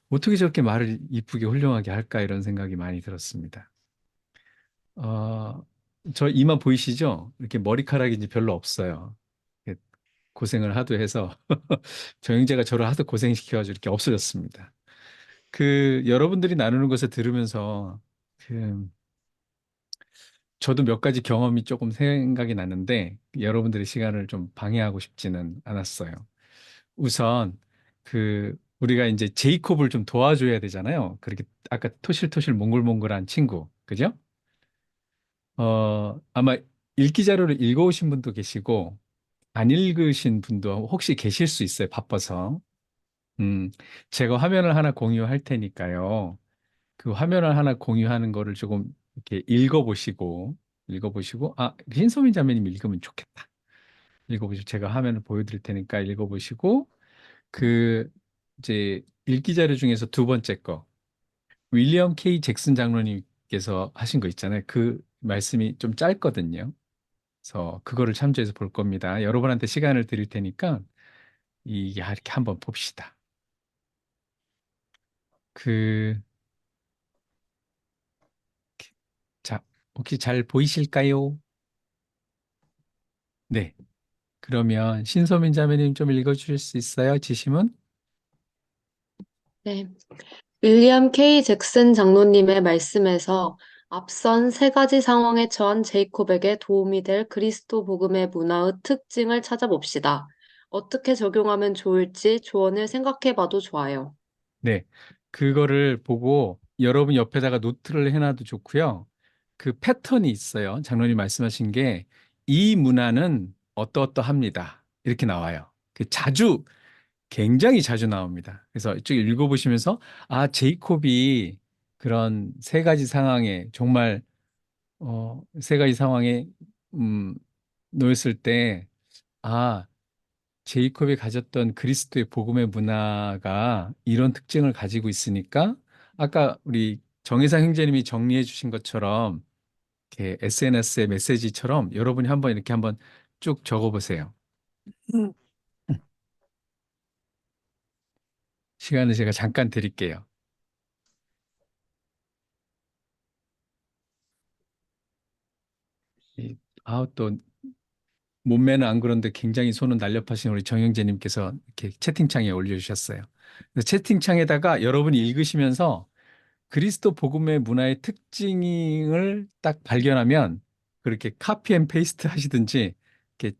어떻게 저렇게 말을 이쁘게 훌륭하게 할까 이런 생각이 많이 들었습니다. 어, 저 이마 보이시죠? 이렇게 머리카락이 이제 별로 없어요. 이렇게 고생을 하도 해서 정영재가 저를 하도 고생시켜가지고 이렇게 없어졌습니다. 여러분들이 나누는 것을 들으면서 그 저도 몇 가지 경험이 조금 생각이 났는데 여러분들의 시간을 좀 방해하고 싶지는 않았어요. 우선 우리가 이제 제이콥을 좀 도와줘야 되잖아요. 그렇게 아까 토실토실 몽글몽글한 친구, 그죠? 아마 읽기 자료를 읽어오신 분도 계시고 안 읽으신 분도 혹시 계실 수 있어요. 바빠서. 제가 화면을 하나 공유할 테니까요. 그 화면을 하나 공유하는 거를 조금 이렇게 읽어보시고, 신소민 자매님 읽으면 좋겠다. 읽어보시고, 제가 화면을 보여드릴 테니까 읽어보시고, 그, 이제, 읽기 자료 중에서 두 번째 거, 윌리엄 K. 잭슨 장로님께서 하신 거 있잖아요. 그 말씀이 좀 짧거든요. 그래서 그거를 참조해서 볼 겁니다. 여러분한테 시간을 드릴 테니까, 이렇게 한번 봅시다. 그, 자, 혹시 잘 보이실까요? 네. 그러면 신소민 자매님 좀 읽어주실 수 있어요? 지심은? 네. 윌리엄 K. 잭슨 장로님의 말씀에서 앞선 세 가지 상황에 처한 제이콥에게 도움이 될 그리스도 복음의 문화의 특징을 찾아봅시다. 어떻게 적용하면 좋을지 조언을 생각해 봐도 좋아요. 네. 그거를 보고 여러분 옆에다가 노트를 해놔도 좋고요. 그 패턴이 있어요. 장로님 말씀하신 게 이 문화는 어떠어떠합니다. 이렇게 나와요. 그 자주 굉장히 자주 나옵니다. 그래서 이쪽에 읽어보시면서 아, 제이콥이 그런 세 가지 상황에 정말 세 가지 상황에 음, 놓였을 때 아, 제이콥이 가졌던 그리스도의 복음의 문화가 이런 특징을 가지고 있으니까 아까 우리 정혜상 형제님이 정리해 주신 것처럼 이렇게 SNS의 메시지처럼 여러분이 한번 이렇게 한번 쭉 적어 보세요. 시간을 제가 잠깐 드릴게요. 이- 또 몸매는 안 그런데 굉장히 손은 날렵하신 우리 정영재님께서 이렇게 채팅창에 올려주셨어요. 그래서 채팅창에다가 여러분이 읽으시면서 그리스도 복음의 문화의 특징을 딱 발견하면 그렇게 카피 앤 페이스트 하시든지 이렇게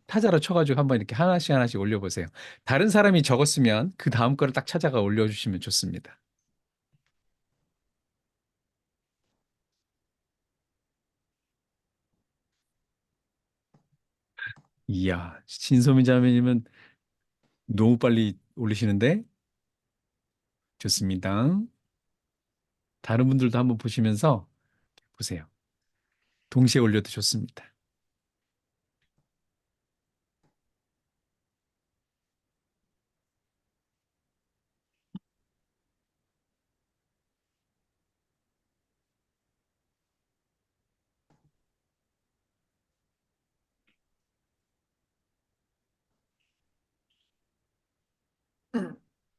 타자로 쳐가지고 한번 이렇게 하나씩 하나씩 올려보세요. 다른 사람이 적었으면 그 다음 거를 딱 찾아가 올려주시면 좋습니다. 이야, 신소민 자매님은 너무 빨리 올리시는데 좋습니다. 다른 분들도 한번 보시면서 보세요. 동시에 올려도 좋습니다.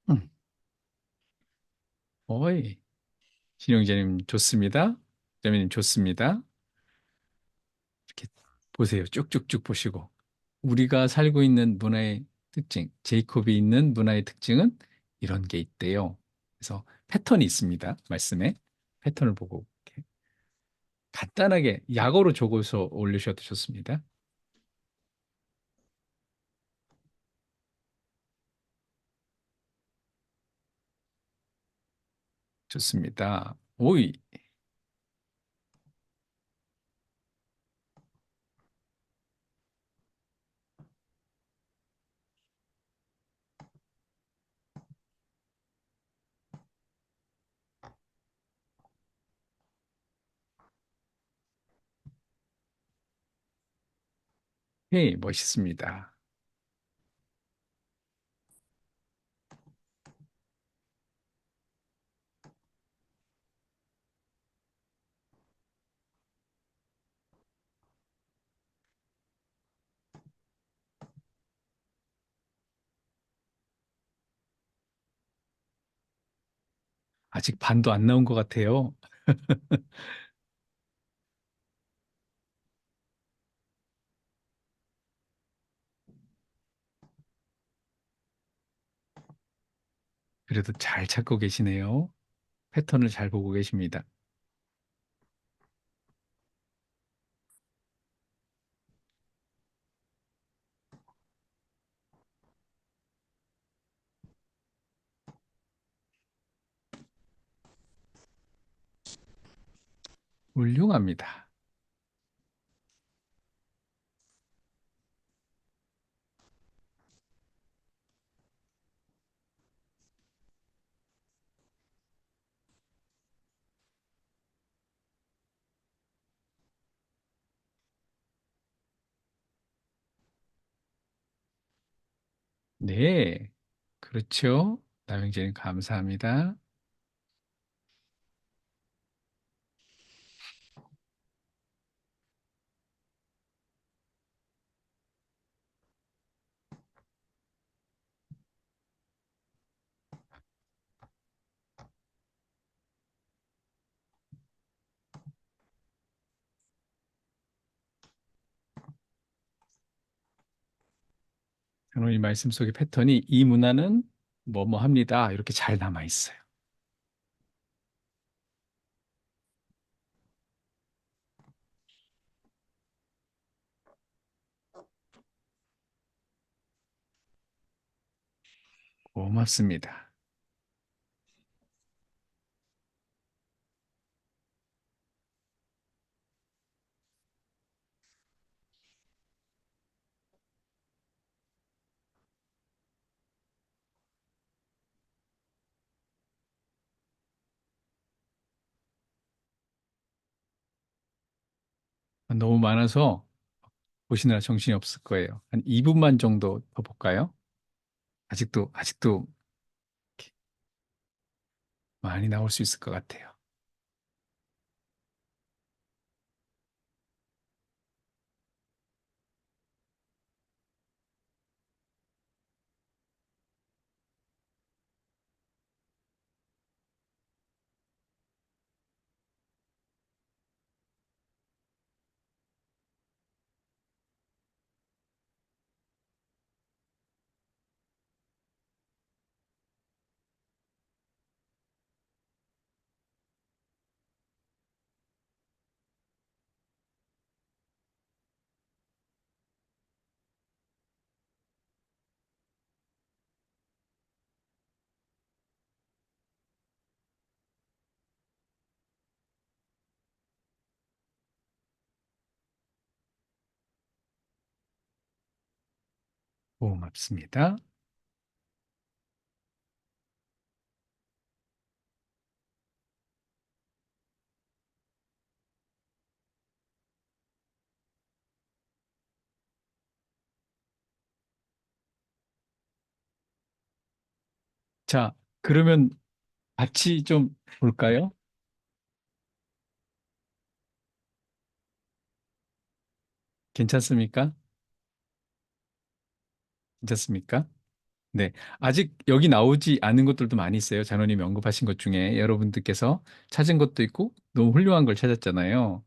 음. 어이, 신영재님 좋습니다. 자매님 좋습니다. 이렇게 보세요. 쭉쭉쭉 보시고. 우리가 살고 있는 문화의 특징, 제이콥이 있는 문화의 특징은 이런 게 있대요. 그래서 패턴이 있습니다. 말씀에. 패턴을 보고 이렇게 간단하게 약어로 적어서 올리셔도 좋습니다. 좋습니다. 오이. 헤이, 멋있습니다. 아직 반도 안 나온 것 같아요. 그래도 잘 찾고 계시네요. 패턴을 잘 보고 계십니다. 훌륭합니다. 네, 그렇죠. 남영재님 감사합니다. 장로님 말씀 속의 패턴이 이 문화는 뭐뭐 합니다. 이렇게 잘 남아 있어요. 고맙습니다. 너무 많아서 보시느라 정신이 없을 거예요. 한 2분만 정도 더 볼까요? 아직도 이렇게 많이 나올 수 있을 것 같아요. 고맙습니다. 자, 그러면 같이 좀 볼까요? 괜찮습니까? 괜찮습니까? 네. 아직 여기 나오지 않은 것들도 많이 있어요. 잔원님이 언급하신 것 중에 여러분들께서 찾은 것도 있고 너무 훌륭한 걸 찾았잖아요.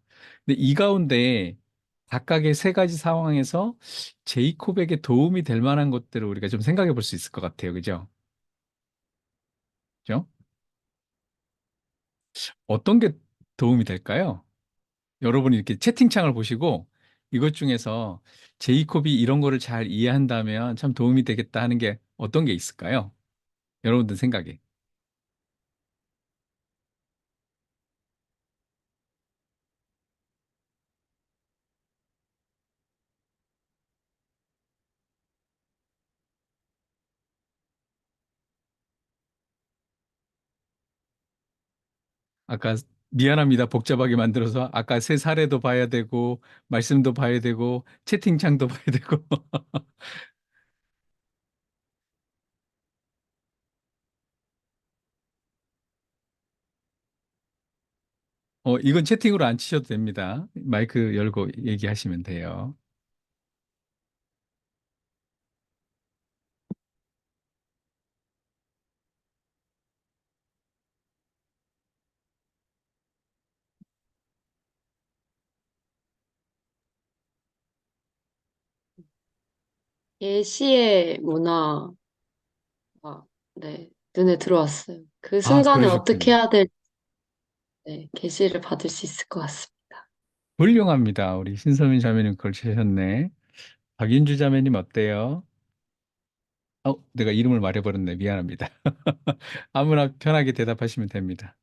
근데 이 가운데 각각의 세 가지 상황에서 제이콥에게 도움이 될 만한 것들을 우리가 좀 생각해 볼 수 있을 것 같아요. 그죠? 그죠? 어떤 게 도움이 될까요? 여러분이 이렇게 채팅창을 보시고 이것 중에서 제이콥이 이런 거를 잘 이해한다면 참 도움이 되겠다 하는 게 어떤 게 있을까요? 여러분들 생각에. 아까 미안합니다. 복잡하게 만들어서 아까 세 사례도 봐야 되고 말씀도 봐야 되고 채팅창도 봐야 되고 이건 채팅으로 안 치셔도 됩니다. 마이크 열고 얘기하시면 돼요. 예시의 문화가, 네, 눈에 들어왔어요. 그 아, 순간에 어떻게 그러셨군요. 해야 될지, 네, 계시를 받을 수 있을 것 같습니다. 훌륭합니다. 우리 신서민 자매님 그걸 치셨네. 박윤주 자매님 어때요? 내가 이름을 말해버렸네. 미안합니다. 아무나 편하게 대답하시면 됩니다.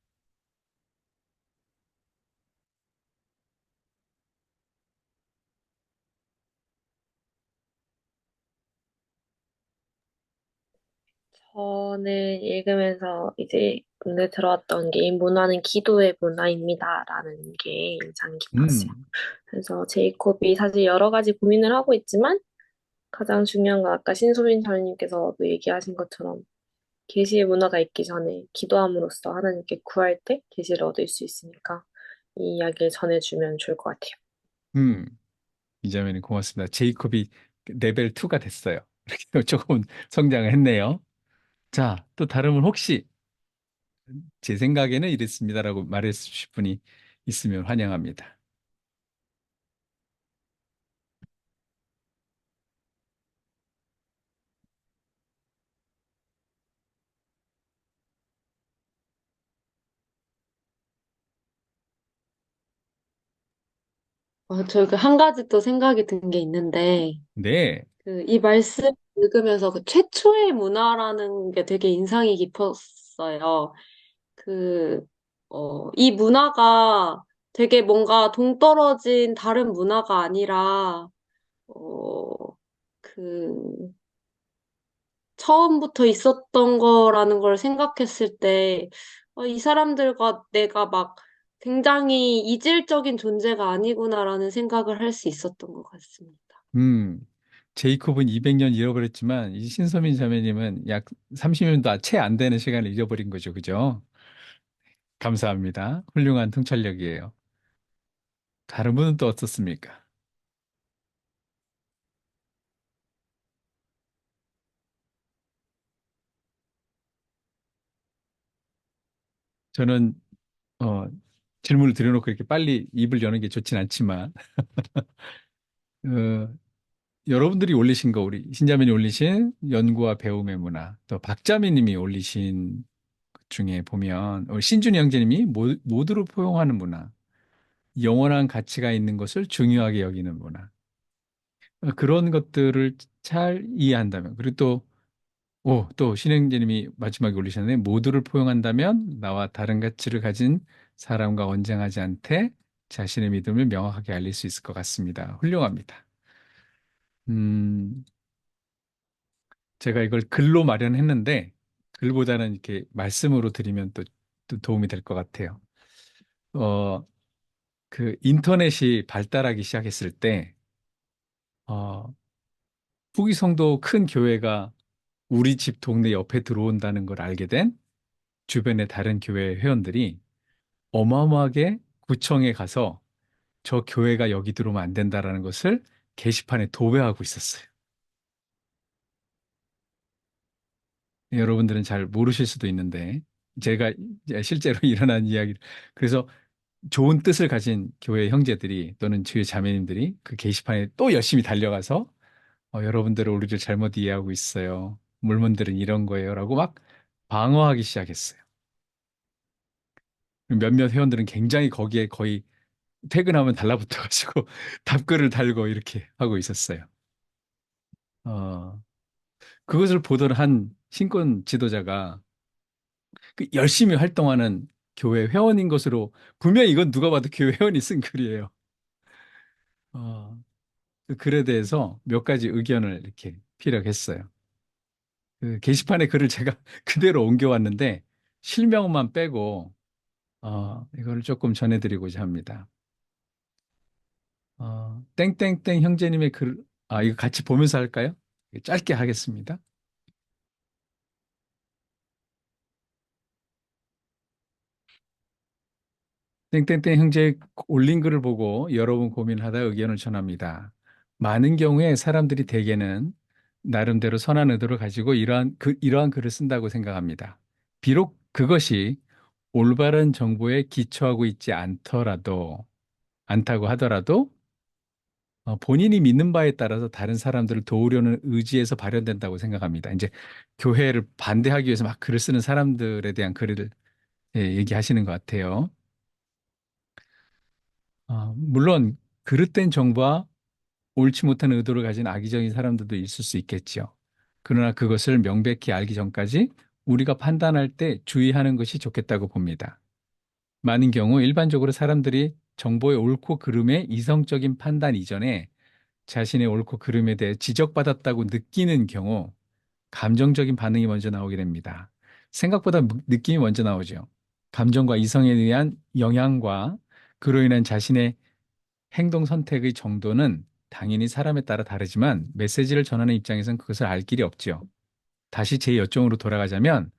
저는 읽으면서 이제 눈에 들어왔던 게 문화는 기도의 문화입니다라는 게 인상 깊었어요. 음, 그래서 제이콥이 사실 여러 가지 고민을 하고 있지만 가장 중요한 건 아까 신소민 장님께서도 얘기하신 것처럼 계시의 문화가 있기 전에 기도함으로써 하나님께 구할 때 계시를 얻을 수 있으니까 이 이야기를 전해주면 좋을 것 같아요. 음, 이 자매님 고맙습니다. 제이콥이 레벨 2가 됐어요. 이렇게 조금 성장을 했네요. 자, 또 다른 분 혹시 제 생각에는 이랬습니다라고 말해 주실 분이 있으면 환영합니다. 저 그 한 가지 또 생각이 든 게 있는데, 네. 그 이 말씀 읽으면서 그 최초의 문화라는 게 되게 인상이 깊었어요. 그, 이 문화가 되게 뭔가 동떨어진 다른 문화가 아니라, 어, 그, 처음부터 있었던 거라는 걸 생각했을 때, 이 사람들과 내가 막 굉장히 이질적인 존재가 아니구나라는 생각을 할 수 있었던 것 같습니다. 음, 제이콥은 200년 잃어버렸지만 이 신서민 자매님은 약 30년도 채 안 되는 시간을 잃어버린 거죠. 그죠? 감사합니다. 훌륭한 통찰력이에요. 다른 분은 또 어떻습니까? 저는 어, 질문을 드려놓고 이렇게 빨리 입을 여는 게 좋진 않지만 어, 여러분들이 올리신 거 우리 신자매님 올리신 연구와 배움의 문화 또 박자매님이 올리신 것 중에 보면 신준이 형제님이 모두를 포용하는 문화 영원한 가치가 있는 것을 중요하게 여기는 문화 그런 것들을 잘 이해한다면 그리고 또 신행제님이 마지막에 올리셨네 모두를 포용한다면 나와 다른 가치를 가진 사람과 언쟁하지 않되 자신의 믿음을 명확하게 알릴 수 있을 것 같습니다. 훌륭합니다. 음, 제가 이걸 글로 마련했는데 글보다는 이렇게 말씀으로 드리면 또 도움이 될 것 같아요. 어, 그 인터넷이 발달하기 시작했을 때 어, 후기성도 큰 교회가 우리 집 동네 옆에 들어온다는 걸 알게 된 주변의 다른 교회 회원들이 어마어마하게 구청에 가서 저 교회가 여기 들어오면 안 된다라는 것을 게시판에 도배하고 있었어요. 여러분들은 잘 모르실 수도 있는데 제가 이제 실제로 일어난 이야기를 그래서 좋은 뜻을 가진 교회 형제들이 또는 주의 자매님들이 그 게시판에 또 열심히 달려가서 여러분들은 우리를 잘못 이해하고 있어요. mormon들은 이런 거예요라고 막 방어하기 시작했어요. 몇몇 회원들은 굉장히 거기에 거의 퇴근하면 달라붙어가지고 답글을 달고 이렇게 하고 있었어요. 어, 그것을 보던 한 신권 지도자가 그 열심히 활동하는 교회 회원인 것으로 분명히 이건 누가 봐도 교회 회원이 쓴 글이에요. 어, 그 글에 대해서 몇 가지 의견을 이렇게 피력했어요. 그 게시판에 글을 제가 그대로 옮겨왔는데 실명만 빼고 이거를 조금 전해드리고자 합니다. 땡땡땡 형제님의 글, 이거 같이 보면서 할까요? 짧게 하겠습니다. 땡땡땡 형제 올린 글을 보고 여러분 고민하다 의견을 전합니다. 많은 경우에 사람들이 대개는 나름대로 선한 의도를 가지고 이러한 글을 쓴다고 생각합니다. 비록 그것이 올바른 정보에 기초하고 있지 않다고 하더라도 본인이 믿는 바에 따라서 다른 사람들을 도우려는 의지에서 발현된다고 생각합니다. 이제 교회를 반대하기 위해서 막 글을 쓰는 사람들에 대한 글을 얘기하시는 것 같아요. 물론 그릇된 정보와 옳지 못한 의도를 가진 악의적인 사람들도 있을 수 있겠지요. 그러나 그것을 명백히 알기 전까지 우리가 판단할 때 주의하는 것이 좋겠다고 봅니다. 많은 경우 일반적으로 사람들이 정보의 옳고 그름의 이성적인 판단 이전에 자신의 옳고 그름에 대해 지적받았다고 느끼는 경우 감정적인 반응이 먼저 나오게 됩니다. 생각보다 느낌이 먼저 나오죠. 감정과 이성에 의한 영향과 그로 인한 자신의 행동 선택의 정도는 당연히 사람에 따라 다르지만 메시지를 전하는 입장에선 그것을 알 길이 없지요. 다시 제 여정으로 돌아가자면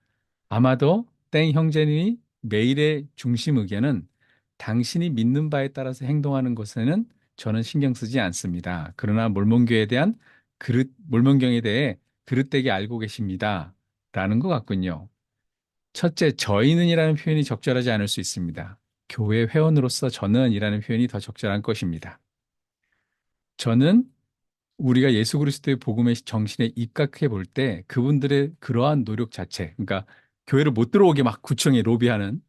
아마도 땡 형제님이 메일의 중심 의견은 당신이 믿는 바에 따라서 행동하는 것에는 저는 신경 쓰지 않습니다. 그러나 몰몬경에 대해 그릇되게 알고 계십니다. 라는 것 같군요. 첫째, 저희는이라는 표현이 적절하지 않을 수 있습니다. 교회 회원으로서 저는이라는 표현이 더 적절한 것입니다. 저는 우리가 예수 그리스도의 복음의 정신에 입각해 볼 때 그분들의 그러한 노력 자체, 그러니까 교회를 못 들어오게 막 구청에 로비하는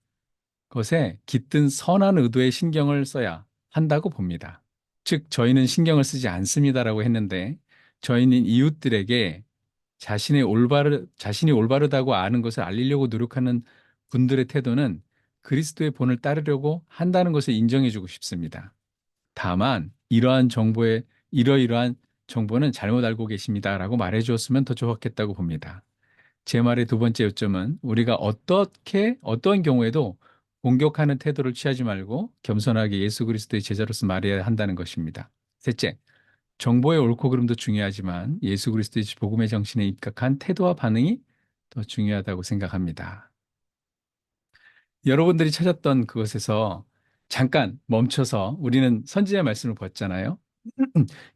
것에 깃든 선한 의도의 신경을 써야 한다고 봅니다. 즉, 저희는 신경을 쓰지 않습니다라고 했는데, 저희는 이웃들에게 자신이 올바르다고 아는 것을 알리려고 노력하는 분들의 태도는 그리스도의 본을 따르려고 한다는 것을 인정해주고 싶습니다. 다만, 이러이러한 정보는 잘못 알고 계십니다라고 말해 주었으면 더 좋았겠다고 봅니다. 제 말의 두 번째 요점은 우리가 어떤 경우에도 공격하는 태도를 취하지 말고 겸손하게 예수 그리스도의 제자로서 말해야 한다는 것입니다. 셋째, 정보의 옳고 그름도 중요하지만 예수 그리스도의 복음의 정신에 입각한 태도와 반응이 더 중요하다고 생각합니다. 여러분들이 찾았던 그것에서 잠깐 멈춰서 우리는 선지자의 말씀을 봤잖아요.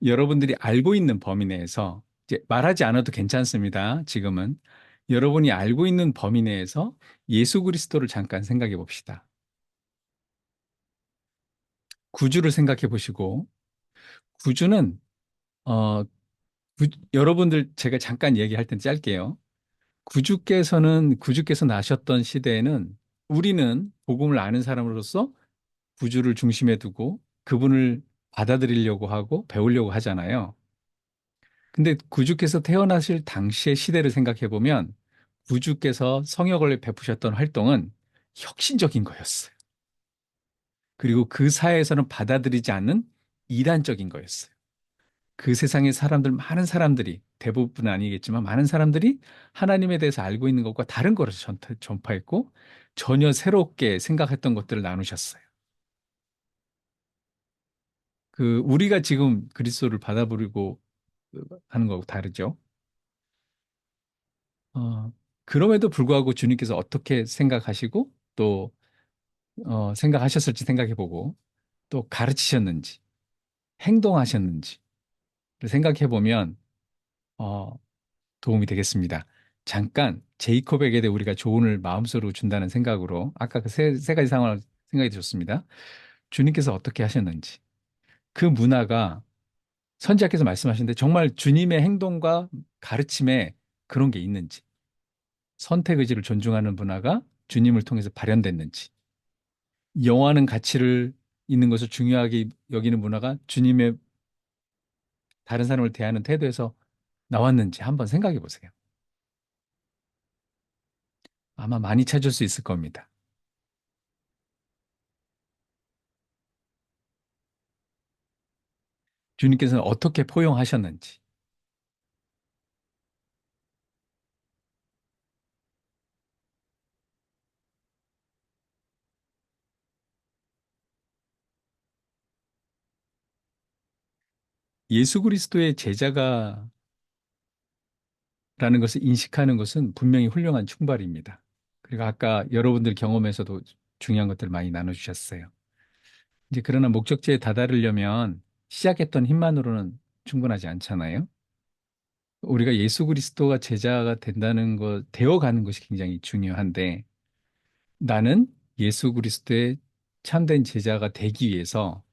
여러분들이 알고 있는 범위 내에서 이제 말하지 않아도 괜찮습니다. 지금은 여러분이 알고 있는 범위 내에서 예수 그리스도를 잠깐 생각해 봅시다. 구주를 생각해 보시고 구주는 어, 여러분들 제가 잠깐 얘기할 땐 짧게요. 구주께서 나셨던 시대에는 우리는 복음을 아는 사람으로서 구주를 중심에 두고 그분을 받아들이려고 하고 배우려고 하잖아요. 근데 구주께서 태어나실 당시의 시대를 생각해 보면 구주께서 성역을 베푸셨던 활동은 혁신적인 거였어요. 그리고 그 사회에서는 받아들이지 않는 이단적인 거였어요. 그 세상의 많은 사람들이, 대부분은 아니겠지만 많은 사람들이 하나님에 대해서 알고 있는 것과 다른 것을 전파했고 전혀 새롭게 생각했던 것들을 나누셨어요. 우리가 지금 그리스도를 받아들이고 하는 거하고 다르죠. 어, 그럼에도 불구하고 주님께서 어떻게 생각하시고 또 생각하셨을지 생각해 보고 또 가르치셨는지 행동하셨는지를 생각해 보면 어, 도움이 되겠습니다. 잠깐 제이콥에게 대해 우리가 조언을 마음속으로 준다는 생각으로 아까 그 세 가지 상황을 생각이 들었습니다. 주님께서 어떻게 하셨는지 그 문화가 선지자께서 말씀하시는데 정말 주님의 행동과 가르침에 그런 게 있는지 선택 의지를 존중하는 문화가 주님을 통해서 발현됐는지 영화는 가치를 있는 것을 중요하게 여기는 문화가 주님의 다른 사람을 대하는 태도에서 나왔는지 한번 생각해 보세요. 아마 많이 찾을 수 있을 겁니다. 주님께서는 어떻게 포용하셨는지. 예수 그리스도의 제자가라는 것을 인식하는 것은 분명히 훌륭한 출발입니다. 그리고 아까 여러분들 경험에서도 중요한 것들 많이 나눠주셨어요. 이제 그러나 목적지에 다다르려면 시작했던 힘만으로는 충분하지 않잖아요. 우리가 예수 그리스도가 제자가 된다는 것, 되어가는 것이 굉장히 중요한데 나는 예수 그리스도의 참된 제자가 되기 위해서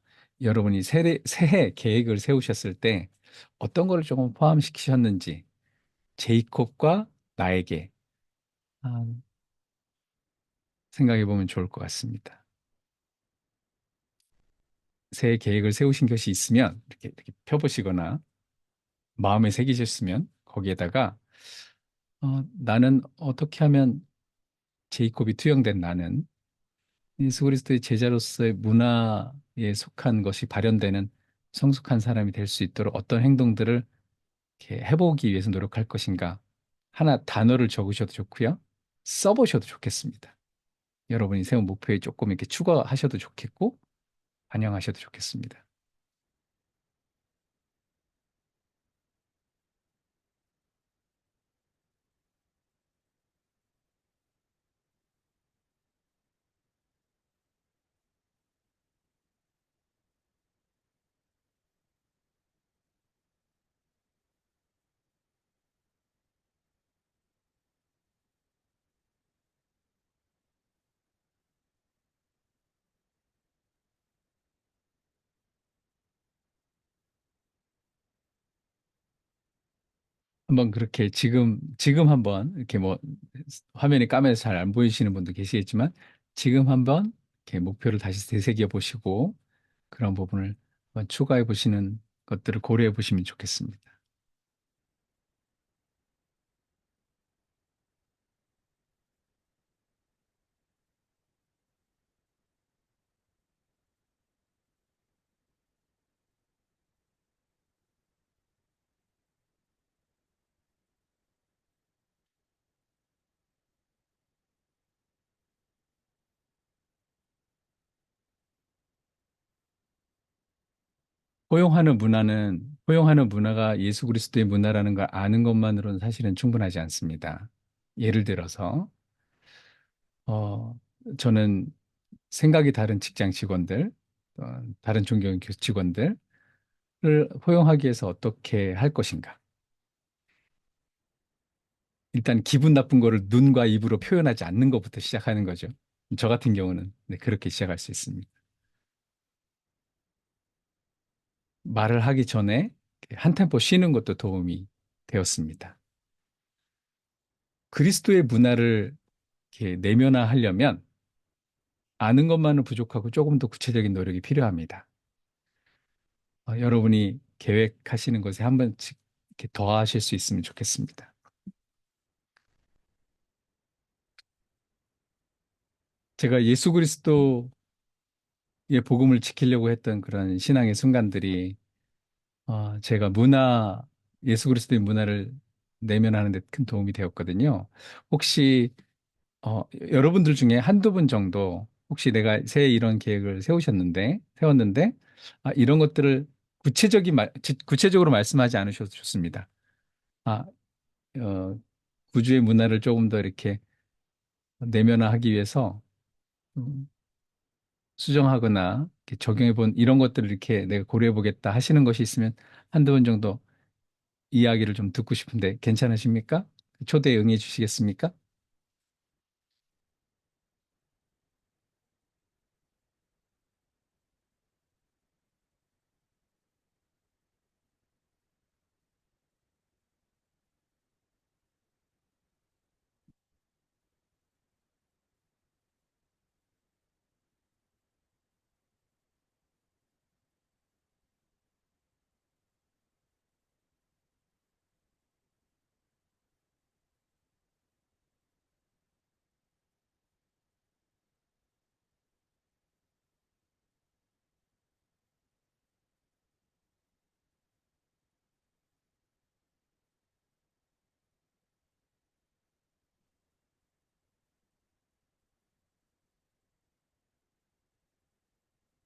여러분이 새해 계획을 세우셨을 때 어떤 거를 조금 포함시키셨는지 제이콥과 나에게 아, 생각해 보면 좋을 것 같습니다. 새해 계획을 세우신 것이 있으면 이렇게 펴보시거나 마음에 새기셨으면 거기에다가 나는 어떻게 하면 제이콥이 투영된 나는 예수 그리스도의 제자로서의 문화에 속한 것이 발현되는 성숙한 사람이 될 수 있도록 어떤 행동들을 이렇게 해보기 위해서 노력할 것인가. 하나 단어를 적으셔도 좋고요. 써보셔도 좋겠습니다. 여러분이 세운 목표에 조금 이렇게 추가하셔도 좋겠고, 반영하셔도 좋겠습니다. 한번 그렇게 지금 한번 이렇게 뭐 화면이 까매서 잘 안 보이시는 분도 계시겠지만 지금 한번 이렇게 목표를 다시 되새겨 보시고 그런 부분을 추가해 보시는 것들을 고려해 보시면 좋겠습니다. 포용하는 문화가 예수 그리스도의 문화라는 걸 아는 것만으로는 사실은 충분하지 않습니다. 예를 들어서, 어, 저는 생각이 다른 직장 직원들, 다른 종교 직원들을 포용하기 위해서 어떻게 할 것인가. 일단 기분 나쁜 거를 눈과 입으로 표현하지 않는 것부터 시작하는 거죠. 저 같은 경우는 네, 그렇게 시작할 수 있습니다. 말을 하기 전에 한 템포 쉬는 것도 도움이 되었습니다. 그리스도의 문화를 이렇게 내면화하려면 아는 것만은 부족하고 조금 더 구체적인 노력이 필요합니다. 여러분이 계획하시는 것에 한 번씩 이렇게 더하실 수 있으면 좋겠습니다. 제가 예수 그리스도의 복음을 지키려고 했던 그런 신앙의 순간들이 제가 예수 그리스도의 문화를 내면하는 데 큰 도움이 되었거든요. 혹시 여러분들 중에 한두 분 정도 혹시 내가 새해 이런 계획을 세웠는데 이런 것들을 구체적으로 말씀하지 않으셔도 좋습니다. 아, 어, 구주의 문화를 조금 더 이렇게 내면화하기 위해서 음, 수정하거나 이렇게 적용해 본 이런 것들을 이렇게 내가 고려해 보겠다 하시는 것이 있으면 한두 분 정도 이야기를 좀 듣고 싶은데 괜찮으십니까? 초대에 응해 주시겠습니까?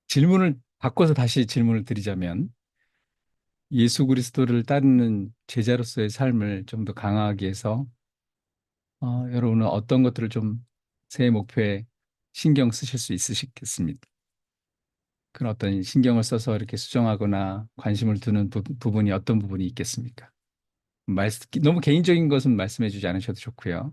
질문을 바꿔서 다시 질문을 드리자면 예수 그리스도를 따르는 제자로서의 삶을 좀 더 강화하기 위해서 여러분은 어떤 것들을 좀 새해 목표에 신경 쓰실 수 있으시겠습니까? 그런 어떤 신경을 써서 이렇게 수정하거나 관심을 두는 부분이 어떤 부분이 있겠습니까? 너무 개인적인 것은 말씀해 주지 않으셔도 좋고요.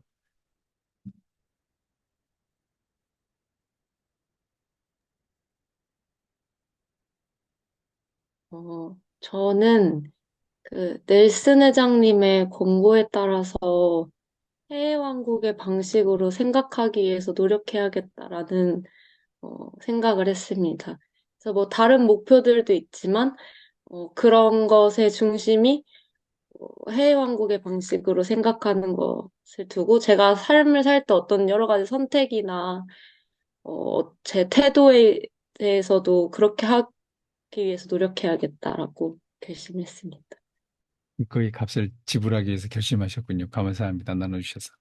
저는 그 넬슨 회장님의 권고에 따라서 해외왕국의 방식으로 생각하기 위해서 노력해야겠다라는 생각을 했습니다. 그래서 뭐 다른 목표들도 있지만 그런 것의 중심이 해외왕국의 방식으로 생각하는 것을 두고 제가 삶을 살 때 어떤 여러 가지 선택이나 제 태도에 대해서도 그렇게 하기 위해서 노력해야겠다라고 결심했습니다. 거의 값을 지불하기 위해서 결심하셨군요. 감사합니다. 나눠주셔서.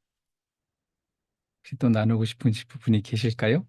혹시 또 나누고 싶은 부분이 계실까요?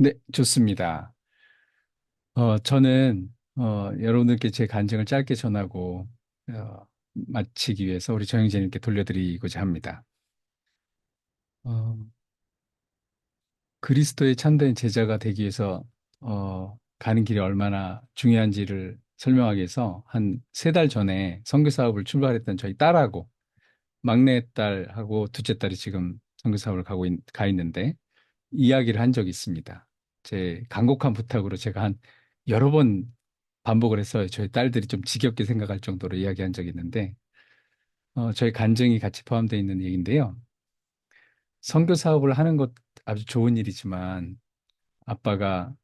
네, 좋습니다. 저는 여러분들께 제 간증을 짧게 전하고 마치기 위해서 우리 정영재님께 돌려드리고자 합니다. 어, 그리스도의 참된 제자가 되기 위해서 가는 길이 얼마나 중요한지를 설명하기 위해서 한 3달 전에 선교 사업을 출발했던 저희 딸하고 막내 딸하고 둘째 딸이 지금 선교 사업을 가 있는데 이야기를 한 적이 있습니다. 제 간곡한 부탁으로 제가 한 여러 번 반복을 해서 저희 딸들이 좀 지겹게 생각할 정도로 이야기한 적이 있는데 저희 간증이 같이 포함되어 있는 얘기인데요. 선교 사업을 하는 것 아주 좋은 일이지만 아빠가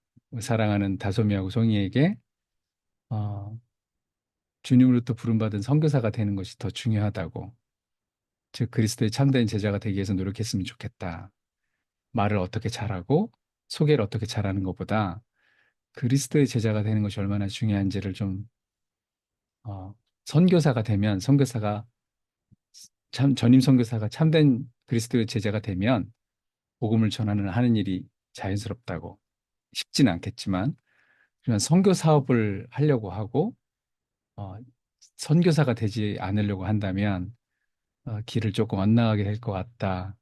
사랑하는 다솜이하고 송이에게 어, 주님으로부터 부름받은 선교사가 되는 것이 더 중요하다고, 즉 그리스도의 참된 제자가 되기 위해서 노력했으면 좋겠다. 말을 어떻게 잘하고 소개를 어떻게 잘하는 것보다 그리스도의 제자가 되는 것이 얼마나 중요한지를 좀 선교사가 되면 선교사가 참 전임 선교사가 참된 그리스도의 제자가 되면 복음을 전하는 하는 일이 자연스럽다고, 쉽지는 않겠지만 그러면 선교 사업을 하려고 하고 어, 선교사가 되지 않으려고 한다면 길을 조금 엇나가게 될 것 같다.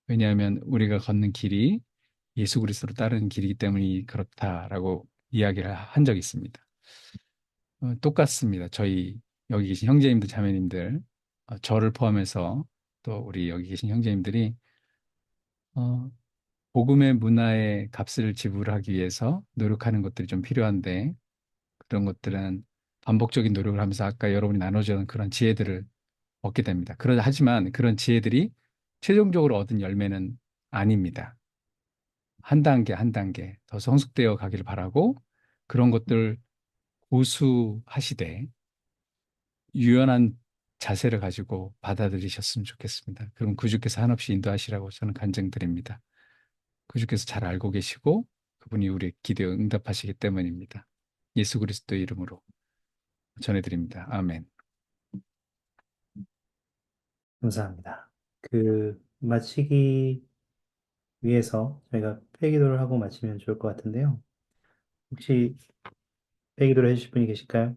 왜냐하면 우리가 걷는 길이 예수 그리스도를 따르는 길이기 때문이 그렇다라고 이야기를 한 적이 있습니다. 똑같습니다. 저희 여기 계신 형제님들, 자매님들, 저를 포함해서 또 우리 여기 계신 형제님들이 어, 복음의 문화의 값을 지불하기 위해서 노력하는 것들이 좀 필요한데 그런 것들은 반복적인 노력을 하면서 아까 여러분이 나눠주는 그런 지혜들을 얻게 됩니다. 하지만 그런 지혜들이 최종적으로 얻은 열매는 아닙니다. 한 단계 한 단계 더 성숙되어 가기를 바라고 그런 것들 고수하시되 유연한 자세를 가지고 받아들이셨으면 좋겠습니다. 그럼 구주께서 한없이 인도하시라고 저는 간증드립니다. 구주께서 잘 알고 계시고 그분이 우리의 기도에 응답하시기 때문입니다. 예수 그리스도의 이름으로 전해드립니다. 아멘. 감사합니다. 마치기 위해서 저희가 폐기도를 하고 마치면 좋을 것 같은데요. 혹시 폐기도를 해주실 분이 계실까요?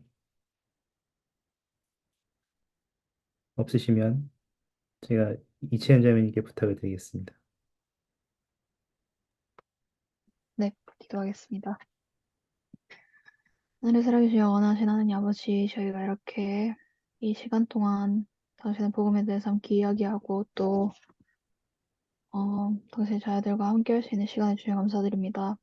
없으시면 제가 이채연 자매님께 부탁을 드리겠습니다. 네, 기도하겠습니다. 하늘에 살아계신 영원하신 하나님 아버지, 저희가 이렇게 이 시간 동안 당신의 복음에 대해서 함께 이야기하고 또 당신의 자녀들과 함께 할 수 있는 시간을 주셔서 감사드립니다.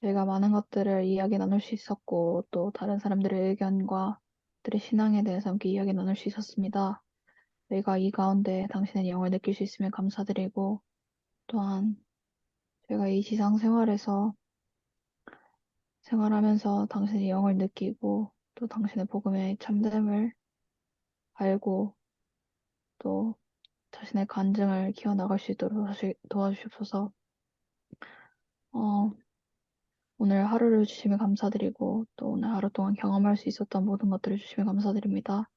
저희가 많은 것들을 이야기 나눌 수 있었고 또 다른 사람들의 의견과 들의 신앙에 대해서 함께 이야기 나눌 수 있었습니다. 저희가 이 가운데 당신의 영을 느낄 수 있으면 감사드리고 또한 저희가 이 지상 생활에서 생활하면서 당신의 영을 느끼고 또 당신의 복음의 참됨을 알고 또 자신의 간증을 키워나갈 수 있도록 도와주시옵소서. 오늘 하루를 주시며 감사드리고 또 오늘 하루 동안 경험할 수 있었던 모든 것들을 주시며 감사드립니다.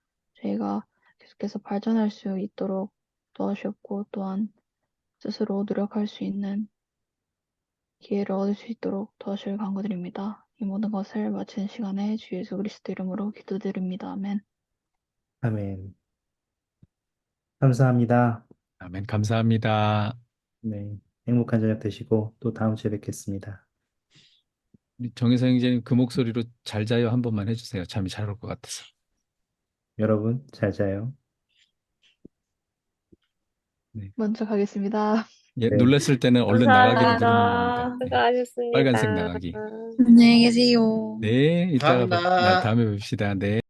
저희가 계속해서 발전할 수 있도록 도와주셨고 또한 스스로 노력할 수 있는 기회를 얻을 수 있도록 도와주실 간구드립니다. 이 모든 것을 마치는 시간에 주 예수 그리스도 이름으로 기도드립니다. 아멘. 아멘. 감사합니다. 아멘. 감사합니다. 네, 행복한 저녁 되시고 또 다음 주에 뵙겠습니다. 우리 정혜성 형제님 그 목소리로 잘 자요 한 번만 해주세요. 잠이 잘 올 것 같아서. 여러분 잘 자요. 네. 먼저 가겠습니다. 예, 네. 놀랐을 때는 얼른 나가기로 누르는 감사합니다. 겁니다. 네. 수고하셨습니다. 빨간색 나가기. 안녕히 계세요. 네, 이따가 감사합니다. 다음에 봅시다. 네.